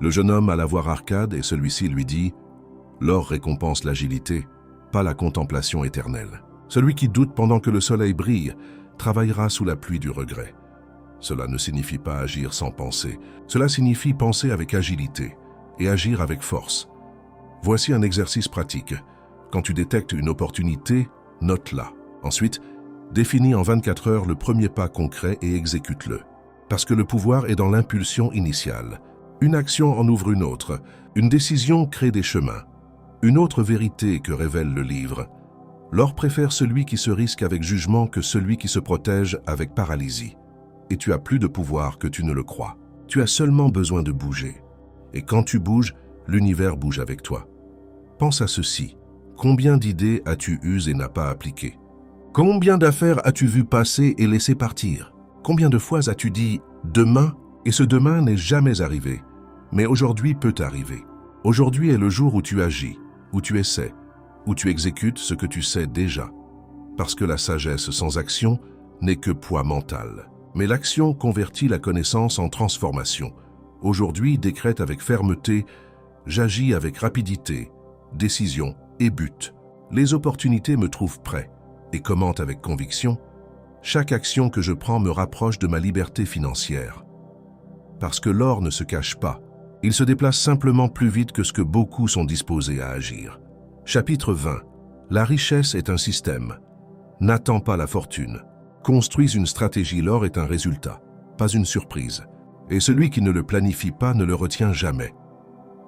Le jeune homme alla voir Arcade et celui-ci lui dit « L'or récompense l'agilité, pas la contemplation éternelle. Celui qui doute pendant que le soleil brille travaillera sous la pluie du regret. Cela ne signifie pas agir sans penser. Cela signifie penser avec agilité et agir avec force. Voici un exercice pratique. Quand tu détectes une opportunité, note-la. Ensuite, définis en 24 heures le premier pas concret et exécute-le. Parce que le pouvoir est dans l'impulsion initiale. Une action en ouvre une autre. Une décision crée des chemins. Une autre vérité que révèle le livre. L'or préfère celui qui se risque avec jugement que celui qui se protège avec paralysie. Et tu as plus de pouvoir que tu ne le crois. Tu as seulement besoin de bouger. Et quand tu bouges, l'univers bouge avec toi. Pense à ceci. Combien d'idées as-tu eues et n'as pas appliquées? Combien d'affaires as-tu vu passer et laisser partir? Combien de fois as-tu dit « demain » et ce demain n'est jamais arrivé, mais aujourd'hui peut arriver. Aujourd'hui est le jour où tu agis, où tu essaies, où tu exécutes ce que tu sais déjà. Parce que la sagesse sans action n'est que poids mental. Mais l'action convertit la connaissance en transformation. Aujourd'hui, décrète avec fermeté, j'agis avec rapidité, décision et but. Les opportunités me trouvent prêt. Et commente avec conviction, chaque action que je prends me rapproche de ma liberté financière. Parce que l'or ne se cache pas, il se déplace simplement plus vite que ce que beaucoup sont disposés à agir. Chapitre 20. La richesse est un système. N'attends pas la fortune. Construis une stratégie, l'or est un résultat, pas une surprise. Et celui qui ne le planifie pas ne le retient jamais.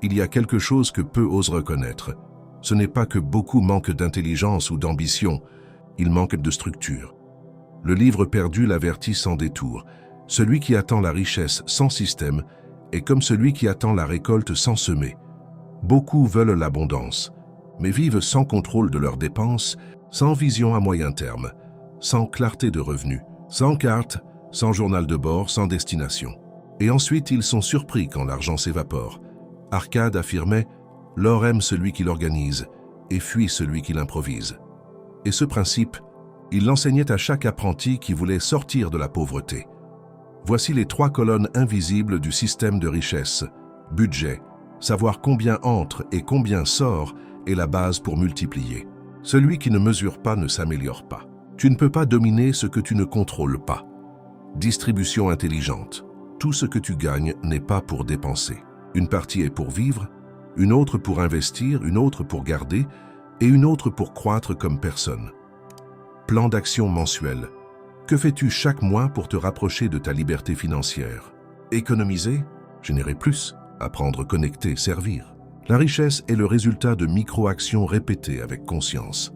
Il y a quelque chose que peu osent reconnaître. Ce n'est pas que beaucoup manquent d'intelligence ou d'ambition, il manque de structure. Le livre perdu l'avertit sans détour. Celui qui attend la richesse sans système est comme celui qui attend la récolte sans semer. Beaucoup veulent l'abondance, mais vivent sans contrôle de leurs dépenses, sans vision à moyen terme, sans clarté de revenus, sans carte, sans journal de bord, sans destination. Et ensuite, ils sont surpris quand l'argent s'évapore. Arcade affirmait « L'or aime celui qui l'organise et fuit celui qui l'improvise ». Et ce principe, il l'enseignait à chaque apprenti qui voulait sortir de la pauvreté. Voici les 3 colonnes invisibles du système de richesse. Budget, savoir combien entre et combien sort est la base pour multiplier. Celui qui ne mesure pas ne s'améliore pas. Tu ne peux pas dominer ce que tu ne contrôles pas. Distribution intelligente. Tout ce que tu gagnes n'est pas pour dépenser. Une partie est pour vivre, une autre pour investir, une autre pour garder et une autre pour croître comme personne. Plan d'action mensuel. Que fais-tu chaque mois pour te rapprocher de ta liberté financière? Économiser, générer plus, apprendre, connecter, servir. La richesse est le résultat de micro-actions répétées avec conscience.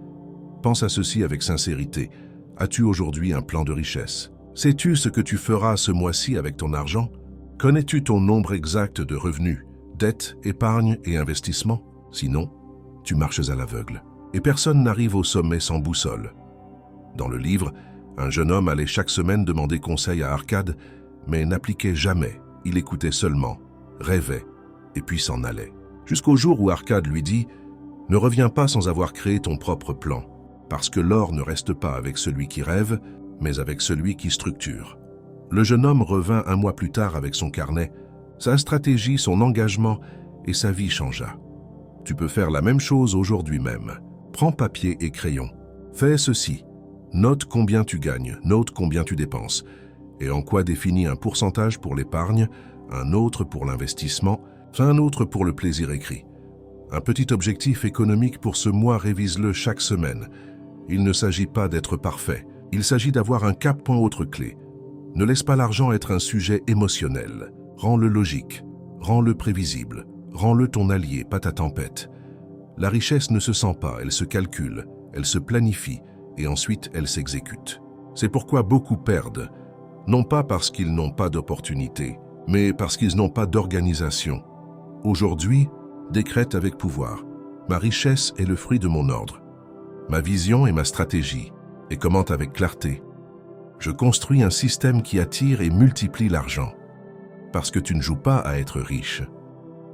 Pense à ceci avec sincérité. As-tu aujourd'hui un plan de richesse? Sais-tu ce que tu feras ce mois-ci avec ton argent? Connais-tu ton nombre exact de revenus, dettes, épargne et investissements? Sinon, tu marches à l'aveugle. Et personne n'arrive au sommet sans boussole. Dans le livre, un jeune homme allait chaque semaine demander conseil à Arcade, mais n'appliquait jamais. Il écoutait seulement, rêvait, et puis s'en allait. Jusqu'au jour où Arcade lui dit « Ne reviens pas sans avoir créé ton propre plan, parce que l'or ne reste pas avec celui qui rêve, mais avec celui qui structure. » Le jeune homme revint un mois plus tard avec son carnet, sa stratégie, son engagement, et sa vie changea. Tu peux faire la même chose aujourd'hui même. Prends papier et crayon. Fais ceci. Note combien tu gagnes, note combien tu dépenses, et en quoi définis un pourcentage pour l'épargne, un autre pour l'investissement, un autre pour le plaisir écrit. Un petit objectif économique pour ce mois, révise-le chaque semaine. Il ne s'agit pas d'être parfait, il s'agit d'avoir un cap. Autre clé. Ne laisse pas l'argent être un sujet émotionnel. Rends-le logique, rends-le prévisible, rends-le ton allié, pas ta tempête. La richesse ne se sent pas, elle se calcule, elle se planifie et ensuite elle s'exécute. C'est pourquoi beaucoup perdent, non pas parce qu'ils n'ont pas d'opportunité, mais parce qu'ils n'ont pas d'organisation. Aujourd'hui, décrète avec pouvoir. Ma richesse est le fruit de mon ordre. Ma vision est ma stratégie, et commente avec clarté. Je construis un système qui attire et multiplie l'argent. Parce que tu ne joues pas à être riche.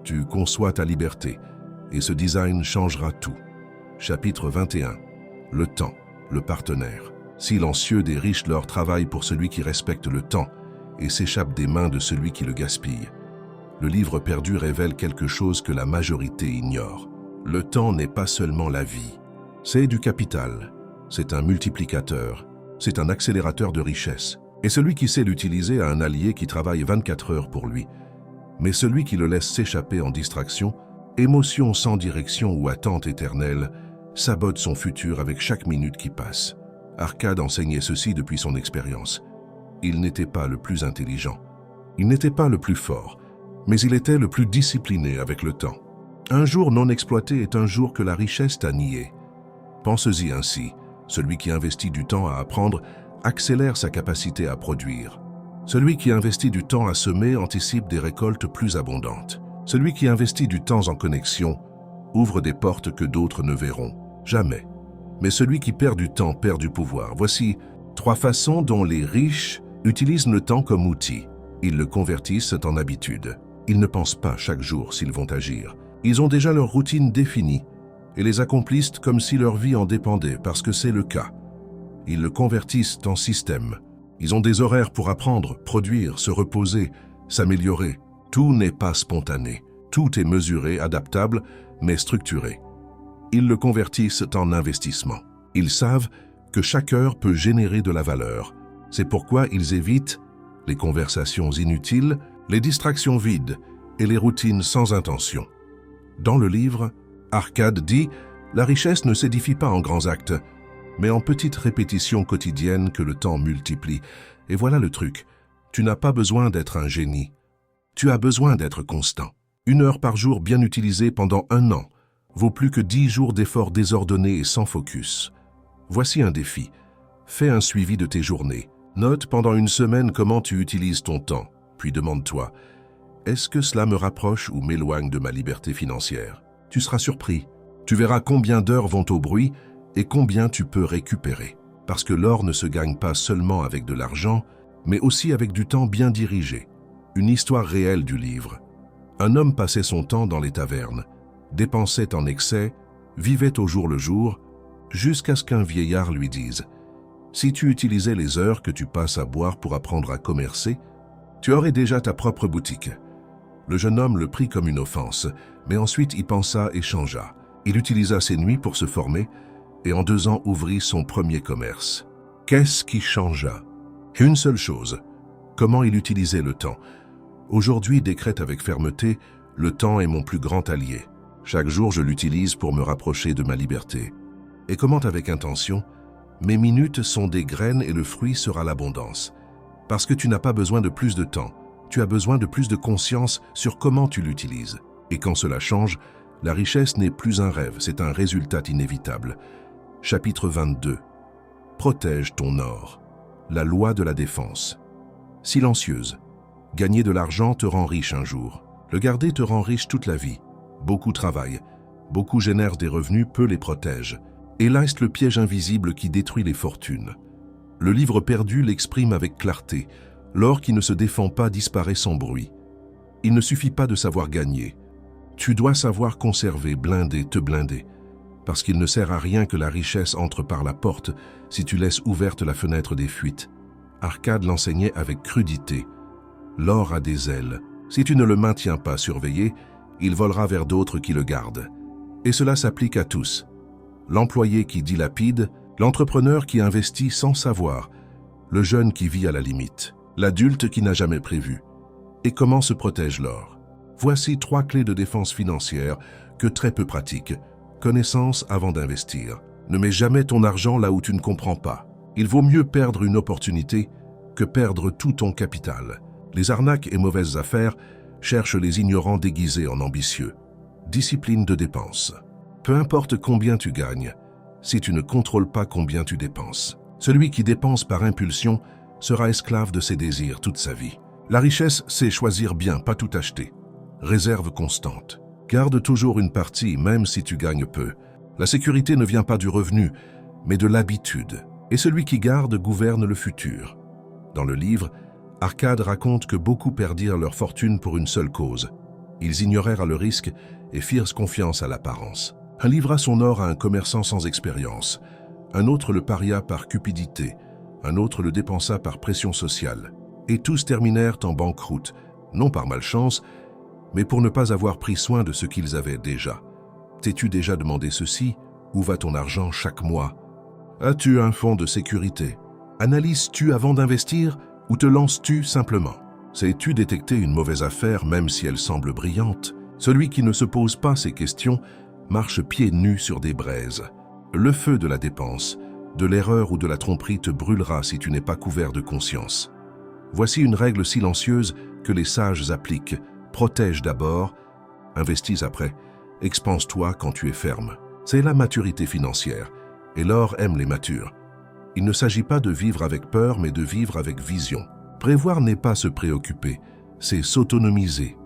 Tu conçois ta liberté, et ce design changera tout. Chapitre 21. Le temps, le partenaire. Silencieux des riches, leur travail pour celui qui respecte le temps et s'échappe des mains de celui qui le gaspille. Le livre perdu révèle quelque chose que la majorité ignore. Le temps n'est pas seulement la vie. C'est du capital. C'est un multiplicateur. C'est un accélérateur de richesse. Et celui qui sait l'utiliser a un allié qui travaille 24 heures pour lui. Mais celui qui le laisse s'échapper en distraction, émotion sans direction ou attente éternelle, sabote son futur avec chaque minute qui passe. Arcade enseignait ceci depuis son expérience. Il n'était pas le plus intelligent. Il n'était pas le plus fort, mais il était le plus discipliné avec le temps. Un jour non exploité est un jour que la richesse t'a nié. Pense-y ainsi, celui qui investit du temps à apprendre accélère sa capacité à produire. Celui qui investit du temps à semer anticipe des récoltes plus abondantes. Celui qui investit du temps en connexion ouvre des portes que d'autres ne verront jamais. Mais celui qui perd du temps perd du pouvoir. Voici 3 façons dont les riches utilisent le temps comme outil. Ils le convertissent en habitude. Ils ne pensent pas chaque jour s'ils vont agir. Ils ont déjà leur routine définie et les accomplissent comme si leur vie en dépendait, parce que c'est le cas. Ils le convertissent en système. Ils ont des horaires pour apprendre, produire, se reposer, s'améliorer. Tout n'est pas spontané. Tout est mesuré, adaptable, mais structuré. Ils le convertissent en investissement. Ils savent que chaque heure peut générer de la valeur. C'est pourquoi ils évitent les conversations inutiles, les distractions vides et les routines sans intention. Dans le livre, Arcade dit « La richesse ne s'édifie pas en grands actes, mais en petites répétitions quotidiennes que le temps multiplie. » Et voilà le truc, tu n'as pas besoin d'être un génie. Tu as besoin d'être constant. 1 heure par jour bien utilisée pendant 1 an vaut plus que 10 jours d'efforts désordonnés et sans focus. Voici un défi. Fais un suivi de tes journées. Note pendant 1 semaine comment tu utilises ton temps. Puis demande-toi, est-ce que cela me rapproche ou m'éloigne de ma liberté financière? Tu seras surpris. Tu verras combien d'heures vont au bruit et combien tu peux récupérer. Parce que l'or ne se gagne pas seulement avec de l'argent, mais aussi avec du temps bien dirigé. Une histoire réelle du livre. Un homme passait son temps dans les tavernes, dépensait en excès, vivait au jour le jour, jusqu'à ce qu'un vieillard lui dise « Si tu utilisais les heures que tu passes à boire pour apprendre à commercer, tu aurais déjà ta propre boutique. » Le jeune homme le prit comme une offense, mais ensuite y pensa et changea. Il utilisa ses nuits pour se former, et en 2 ans ouvrit son premier commerce. Qu'est-ce qui changea? Une seule chose, comment il utilisait le temps. Aujourd'hui, décrète avec fermeté, le temps est mon plus grand allié. Chaque jour, je l'utilise pour me rapprocher de ma liberté. Et commente avec intention, mes minutes sont des graines et le fruit sera l'abondance. Parce que tu n'as pas besoin de plus de temps, tu as besoin de plus de conscience sur comment tu l'utilises. Et quand cela change, la richesse n'est plus un rêve, c'est un résultat inévitable. Chapitre 22. Protège ton or. La loi de la défense. Silencieuse. Gagner de l'argent te rend riche un jour. Le garder te rend riche toute la vie. Beaucoup travaillent. Beaucoup génèrent des revenus, peu les protègent. Et là est le piège invisible qui détruit les fortunes. Le livre perdu l'exprime avec clarté. L'or qui ne se défend pas disparaît sans bruit. Il ne suffit pas de savoir gagner. Tu dois savoir conserver, blinder, te blinder. Parce qu'il ne sert à rien que la richesse entre par la porte si tu laisses ouverte la fenêtre des fuites. Arcade l'enseignait avec crudité. L'or a des ailes. Si tu ne le maintiens pas surveillé, il volera vers d'autres qui le gardent. Et cela s'applique à tous. L'employé qui dilapide, l'entrepreneur qui investit sans savoir, le jeune qui vit à la limite, l'adulte qui n'a jamais prévu. Et comment se protège l'or? Voici 3 clés de défense financière que très peu pratiquent. Connaissance avant d'investir. Ne mets jamais ton argent là où tu ne comprends pas. Il vaut mieux perdre une opportunité que perdre tout ton capital. Les arnaques et mauvaises affaires cherchent les ignorants déguisés en ambitieux. Discipline de dépense. Peu importe combien tu gagnes, si tu ne contrôles pas combien tu dépenses. Celui qui dépense par impulsion sera esclave de ses désirs toute sa vie. La richesse, c'est choisir bien, pas tout acheter. Réserve constante. Garde toujours une partie, même si tu gagnes peu. La sécurité ne vient pas du revenu, mais de l'habitude. Et celui qui garde gouverne le futur. Dans le livre, Arcade raconte que beaucoup perdirent leur fortune pour une seule cause. Ils ignorèrent le risque et firent confiance à l'apparence. Un livra son or à un commerçant sans expérience. Un autre le paria par cupidité. Un autre le dépensa par pression sociale. Et tous terminèrent en banqueroute, non par malchance, mais pour ne pas avoir pris soin de ce qu'ils avaient déjà. T'es-tu déjà demandé ceci? Où va ton argent chaque mois? As-tu un fonds de sécurité? Analyses-tu avant d'investir ou te lances-tu simplement? Sais-tu détecter une mauvaise affaire même si elle semble brillante? Celui qui ne se pose pas ces questions marche pieds nus sur des braises. Le feu de la dépense, de l'erreur ou de la tromperie te brûlera si tu n'es pas couvert de conscience. Voici une règle silencieuse que les sages appliquent. Protège d'abord, investis après, expanse-toi quand tu es ferme. C'est la maturité financière, et l'or aime les matures. Il ne s'agit pas de vivre avec peur, mais de vivre avec vision. Prévoir n'est pas se préoccuper, c'est s'autonomiser.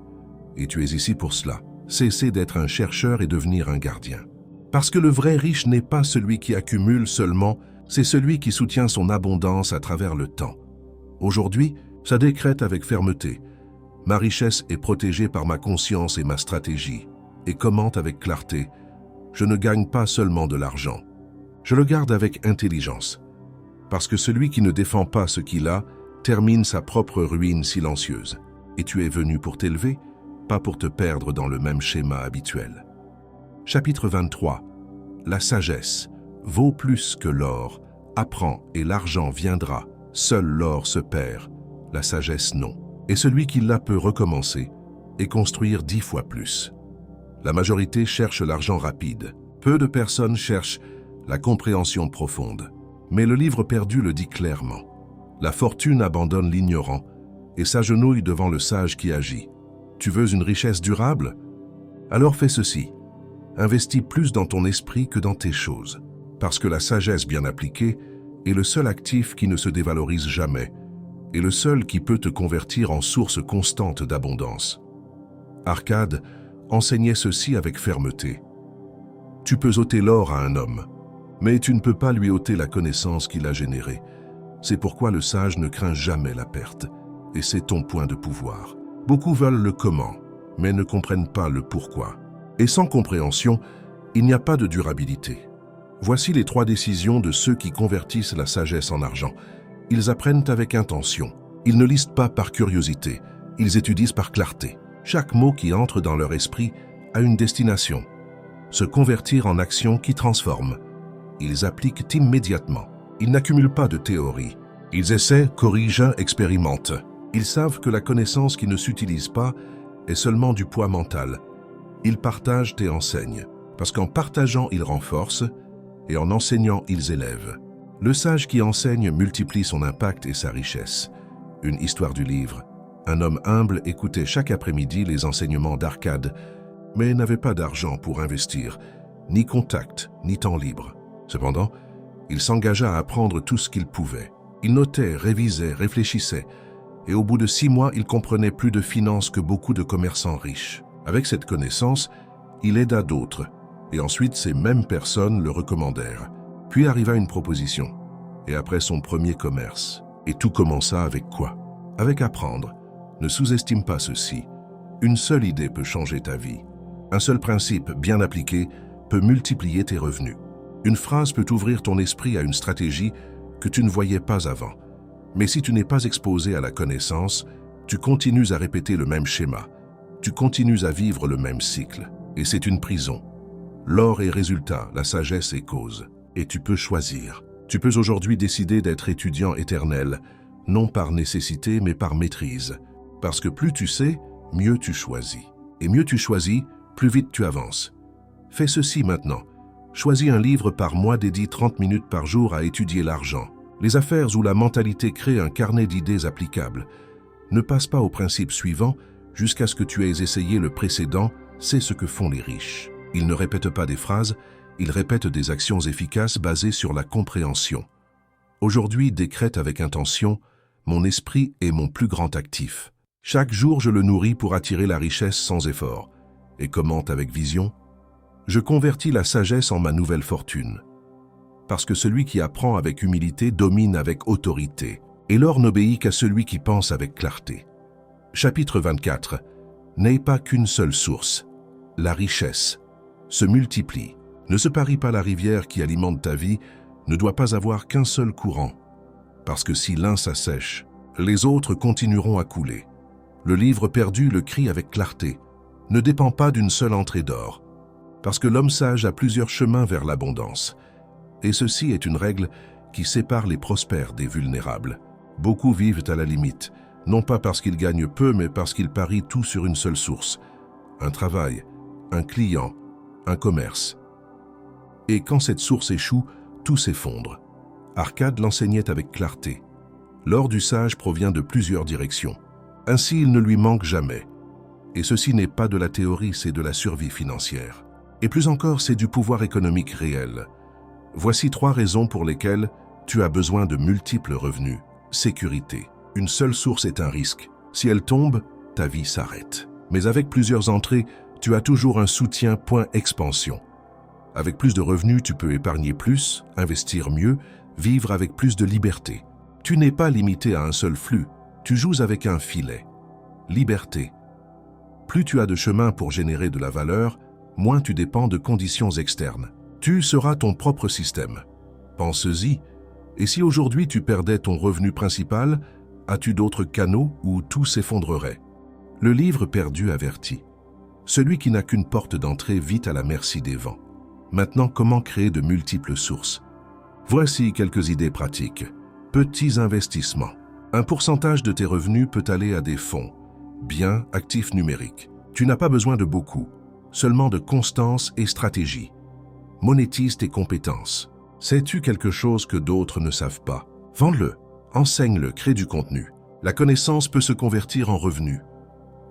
Et tu es ici pour cela. Cesser d'être un chercheur et devenir un gardien. Parce que le vrai riche n'est pas celui qui accumule seulement, c'est celui qui soutient son abondance à travers le temps. Aujourd'hui, ça décrète avec fermeté. Ma richesse est protégée par ma conscience et ma stratégie. Et commente avec clarté. Je ne gagne pas seulement de l'argent. Je le garde avec intelligence. Parce que celui qui ne défend pas ce qu'il a, termine sa propre ruine silencieuse. Et tu es venu pour t'élever, pas pour te perdre dans le même schéma habituel. Chapitre 23. La sagesse vaut plus que l'or. Apprends et l'argent viendra. Seul l'or se perd. La sagesse non. Et celui qui l'a peut recommencer et construire 10 fois plus. La majorité cherche l'argent rapide. Peu de personnes cherchent la compréhension profonde. Mais le livre perdu le dit clairement. La fortune abandonne l'ignorant et s'agenouille devant le sage qui agit. Tu veux une richesse durable? Alors fais ceci. Investis plus dans ton esprit que dans tes choses. Parce que la sagesse bien appliquée est le seul actif qui ne se dévalorise jamais et le seul qui peut te convertir en source constante d'abondance. Arcade enseignait ceci avec fermeté. Tu peux ôter l'or à un homme, mais tu ne peux pas lui ôter la connaissance qu'il a générée. C'est pourquoi le sage ne craint jamais la perte, et c'est ton point de pouvoir. Beaucoup veulent le comment, mais ne comprennent pas le pourquoi. Et sans compréhension, il n'y a pas de durabilité. Voici les 3 décisions de ceux qui convertissent la sagesse en argent. Ils apprennent avec intention. Ils ne lisent pas par curiosité. Ils étudient par clarté. Chaque mot qui entre dans leur esprit a une destination. Se convertir en action qui transforme. ils appliquent immédiatement. Ils n'accumulent pas de théorie. Ils essaient, corrigent, expérimentent. Ils savent que la connaissance qui ne s'utilise pas est seulement du poids mental. Ils partagent et enseignent, parce qu'en partageant, ils renforcent, et en enseignant, ils élèvent. Le sage qui enseigne multiplie son impact et sa richesse. Une histoire du livre. Un homme humble écoutait chaque après-midi les enseignements d'Arcade, mais n'avait pas d'argent pour investir, ni contact, ni temps libre. Cependant, il s'engagea à apprendre tout ce qu'il pouvait. Il notait, révisait, réfléchissait, et au bout de 6 mois, il comprenait plus de finances que beaucoup de commerçants riches. Avec cette connaissance, il aida d'autres, et ensuite ces mêmes personnes le recommandèrent. Puis arriva une proposition, et après son premier commerce. Et tout commença avec quoi? Avec apprendre. Ne sous-estime pas ceci. Une seule idée peut changer ta vie. Un seul principe, bien appliqué, peut multiplier tes revenus. Une phrase peut ouvrir ton esprit à une stratégie que tu ne voyais pas avant. Mais si tu n'es pas exposé à la connaissance, tu continues à répéter le même schéma. Tu continues à vivre le même cycle. Et c'est une prison. L'or est résultat, la sagesse est cause. Et tu peux choisir. Tu peux aujourd'hui décider d'être étudiant éternel, non par nécessité mais par maîtrise. Parce que plus tu sais, mieux tu choisis. Et mieux tu choisis, plus vite tu avances. Fais ceci maintenant. Choisis un livre par mois, dédie 30 minutes par jour à étudier l'argent. Les affaires où la mentalité crée un carnet d'idées applicables. Ne passe pas au principe suivant jusqu'à ce que tu aies essayé le précédent, c'est ce que font les riches. Ils ne répètent pas des phrases, ils répètent des actions efficaces basées sur la compréhension. Aujourd'hui, décrète avec intention, mon esprit est mon plus grand actif. Chaque jour, je le nourris pour attirer la richesse sans effort. Et commente avec vision, je convertis la sagesse en ma nouvelle fortune. Parce que celui qui apprend avec humilité domine avec autorité, et l'or n'obéit qu'à celui qui pense avec clarté. Chapitre 24. N'aie pas qu'une seule source. La richesse se multiplie. Ne se parie pas la rivière qui alimente ta vie, ne doit pas avoir qu'un seul courant. Parce que si l'un s'assèche, les autres continueront à couler. Le livre perdu le crie avec clarté. Ne dépend pas d'une seule entrée d'or. Parce que l'homme sage a plusieurs chemins vers l'abondance. Et ceci est une règle qui sépare les prospères des vulnérables. Beaucoup vivent à la limite, non pas parce qu'ils gagnent peu, mais parce qu'ils parient tout sur une seule source. Un travail, un client, un commerce. Et quand cette source échoue, tout s'effondre. Arcade l'enseignait avec clarté. L'or du sage provient de plusieurs directions. Ainsi, il ne lui manque jamais. Et ceci n'est pas de la théorie, c'est de la survie financière. Et plus encore, c'est du pouvoir économique réel. Voici 3 raisons pour lesquelles tu as besoin de multiples revenus. Sécurité. Une seule source est un risque. Si elle tombe, ta vie s'arrête. Mais avec plusieurs entrées, tu as toujours un soutien. Expansion. Avec plus de revenus, tu peux épargner plus, investir mieux, vivre avec plus de liberté. Tu n'es pas limité à un seul flux, tu joues avec un filet. Liberté. Plus tu as de chemin pour générer de la valeur, moins tu dépends de conditions externes. Tu seras ton propre système. Pense-y. Et si aujourd'hui tu perdais ton revenu principal, as-tu d'autres canaux où tout s'effondrerait? Le livre perdu avertit. Celui qui n'a qu'une porte d'entrée vit à la merci des vents. Maintenant, comment créer de multiples sources? Voici quelques idées pratiques. Petits investissements. Un pourcentage de tes revenus peut aller à des fonds, biens, actifs numériques. Tu n'as pas besoin de beaucoup, seulement de constance et stratégie. Monétise tes compétences. Sais-tu quelque chose que d'autres ne savent pas? Vends-le, enseigne-le, crée du contenu. La connaissance peut se convertir en revenu.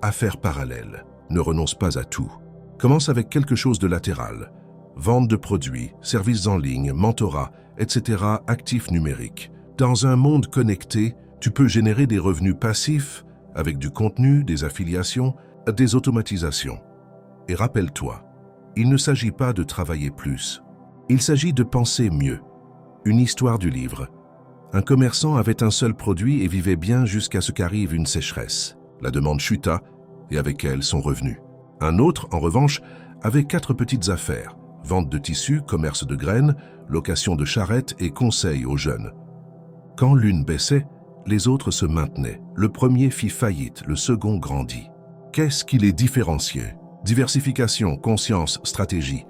Affaires parallèles. Ne renonce pas à tout. Commence avec quelque chose de latéral. Vente de produits, services en ligne, mentorat, etc. actifs numériques. Dans un monde connecté, tu peux générer des revenus passifs avec du contenu, des affiliations, des automatisations. Et rappelle-toi, il ne s'agit pas de travailler plus. Il s'agit de penser mieux. Une histoire du livre. Un commerçant avait un seul produit et vivait bien jusqu'à ce qu'arrive une sécheresse. La demande chuta et avec elle son revenu. Un autre, en revanche, avait 4 petites affaires. Vente de tissus, commerce de graines, location de charrettes et conseils aux jeunes. Quand l'une baissait, les autres se maintenaient. Le premier fit faillite, le second grandit. Qu'est-ce qui les différenciait? Diversification, conscience, stratégie.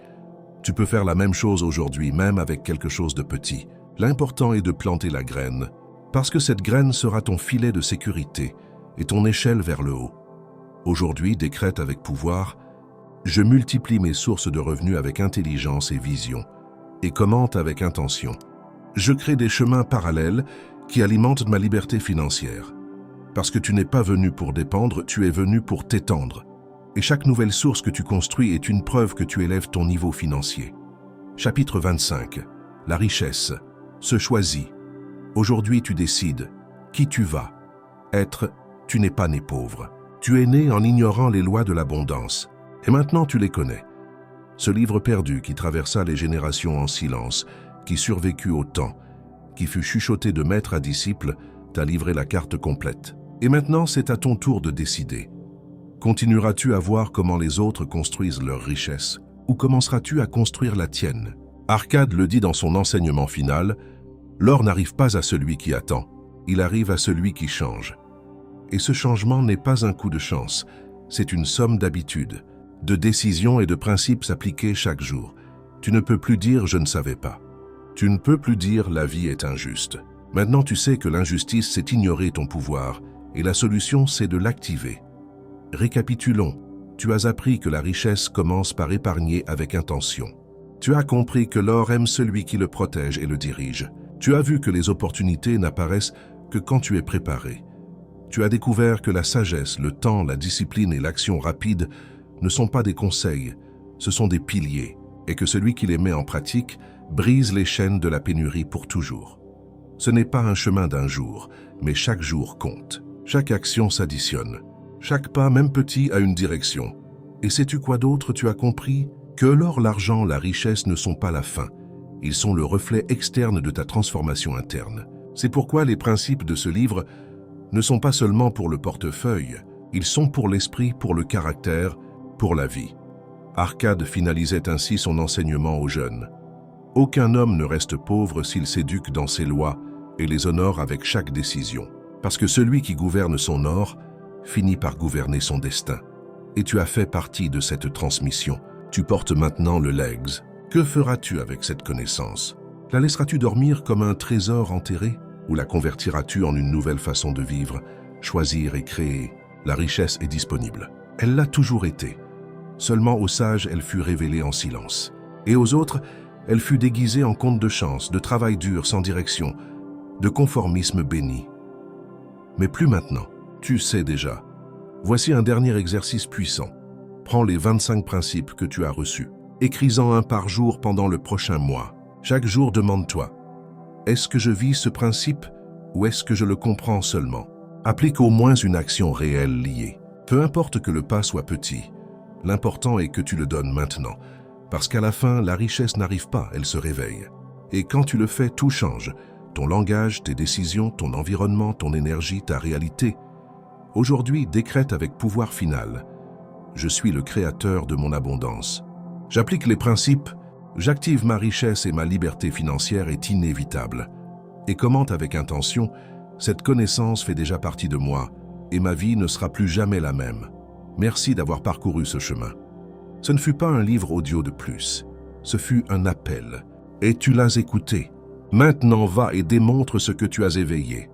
Tu peux faire la même chose aujourd'hui, même avec quelque chose de petit. L'important est de planter la graine, parce que cette graine sera ton filet de sécurité et ton échelle vers le haut. Aujourd'hui, décrète avec pouvoir, je multiplie mes sources de revenus avec intelligence et vision, et commente avec intention. Je crée des chemins parallèles qui alimentent ma liberté financière. Parce que tu n'es pas venu pour dépendre, tu es venu pour t'étendre. Et chaque nouvelle source que tu construis est une preuve que tu élèves ton niveau financier. Chapitre 25. La richesse se choisit. Aujourd'hui, tu décides qui tu vas être. Tu n'es pas né pauvre. Tu es né en ignorant les lois de l'abondance. Et maintenant, tu les connais. Ce livre perdu qui traversa les générations en silence, qui survécut au temps, qui fut chuchoté de maître à disciple, t'a livré la carte complète. Et maintenant, c'est à ton tour de décider. Continueras-tu à voir comment les autres construisent leur richesse, ou commenceras-tu à construire la tienne? Arcade le dit dans son enseignement final, l'or n'arrive pas à celui qui attend, il arrive à celui qui change. Et ce changement n'est pas un coup de chance, c'est une somme d'habitudes, de décisions et de principes appliqués chaque jour. Tu ne peux plus dire « je ne savais pas ». Tu ne peux plus dire « la vie est injuste ». Maintenant tu sais que l'injustice c'est ignorer ton pouvoir, et la solution c'est de l'activer. Récapitulons, tu as appris que la richesse commence par épargner avec intention. Tu as compris que l'or aime celui qui le protège et le dirige. Tu as vu que les opportunités n'apparaissent que quand tu es préparé. Tu as découvert que la sagesse, le temps, la discipline et l'action rapide ne sont pas des conseils, ce sont des piliers, et que celui qui les met en pratique brise les chaînes de la pénurie pour toujours. Ce n'est pas un chemin d'un jour, mais chaque jour compte. Chaque action s'additionne. Chaque pas, même petit, a une direction. Et sais-tu quoi d'autre tu as compris? Que l'or, l'argent, la richesse ne sont pas la fin. Ils sont le reflet externe de ta transformation interne. C'est pourquoi les principes de ce livre ne sont pas seulement pour le portefeuille, ils sont pour l'esprit, pour le caractère, pour la vie. Arcade finalisait ainsi son enseignement aux jeunes. Aucun homme ne reste pauvre s'il s'éduque dans ses lois et les honore avec chaque décision. Parce que celui qui gouverne son or finit par gouverner son destin. Et tu as fait partie de cette transmission. Tu portes maintenant le legs. Que feras-tu avec cette connaissance? La laisseras-tu dormir comme un trésor enterré? Ou la convertiras-tu en une nouvelle façon de vivre, choisir et créer? La richesse est disponible. Elle l'a toujours été. Seulement aux sages, elle fut révélée en silence. Et aux autres, elle fut déguisée en conte de chance, de travail dur sans direction, de conformisme béni. Mais plus maintenant. Tu sais déjà. Voici un dernier exercice puissant. Prends les 25 principes que tu as reçus. Écris-en un par jour pendant le prochain mois. Chaque jour, demande-toi, est-ce que je vis ce principe ou est-ce que je le comprends seulement? Applique au moins une action réelle liée. Peu importe que le pas soit petit, l'important est que tu le donnes maintenant. Parce qu'à la fin, la richesse n'arrive pas, elle se réveille. Et quand tu le fais, tout change. Ton langage, tes décisions, ton environnement, ton énergie, ta réalité. Aujourd'hui, décrète avec pouvoir final. Je suis le créateur de mon abondance. J'applique les principes, j'active ma richesse et ma liberté financière est inévitable. Et commente avec intention, cette connaissance fait déjà partie de moi et ma vie ne sera plus jamais la même. Merci d'avoir parcouru ce chemin. Ce ne fut pas un livre audio de plus, ce fut un appel. Et tu l'as écouté. Maintenant va et démontre ce que tu as éveillé.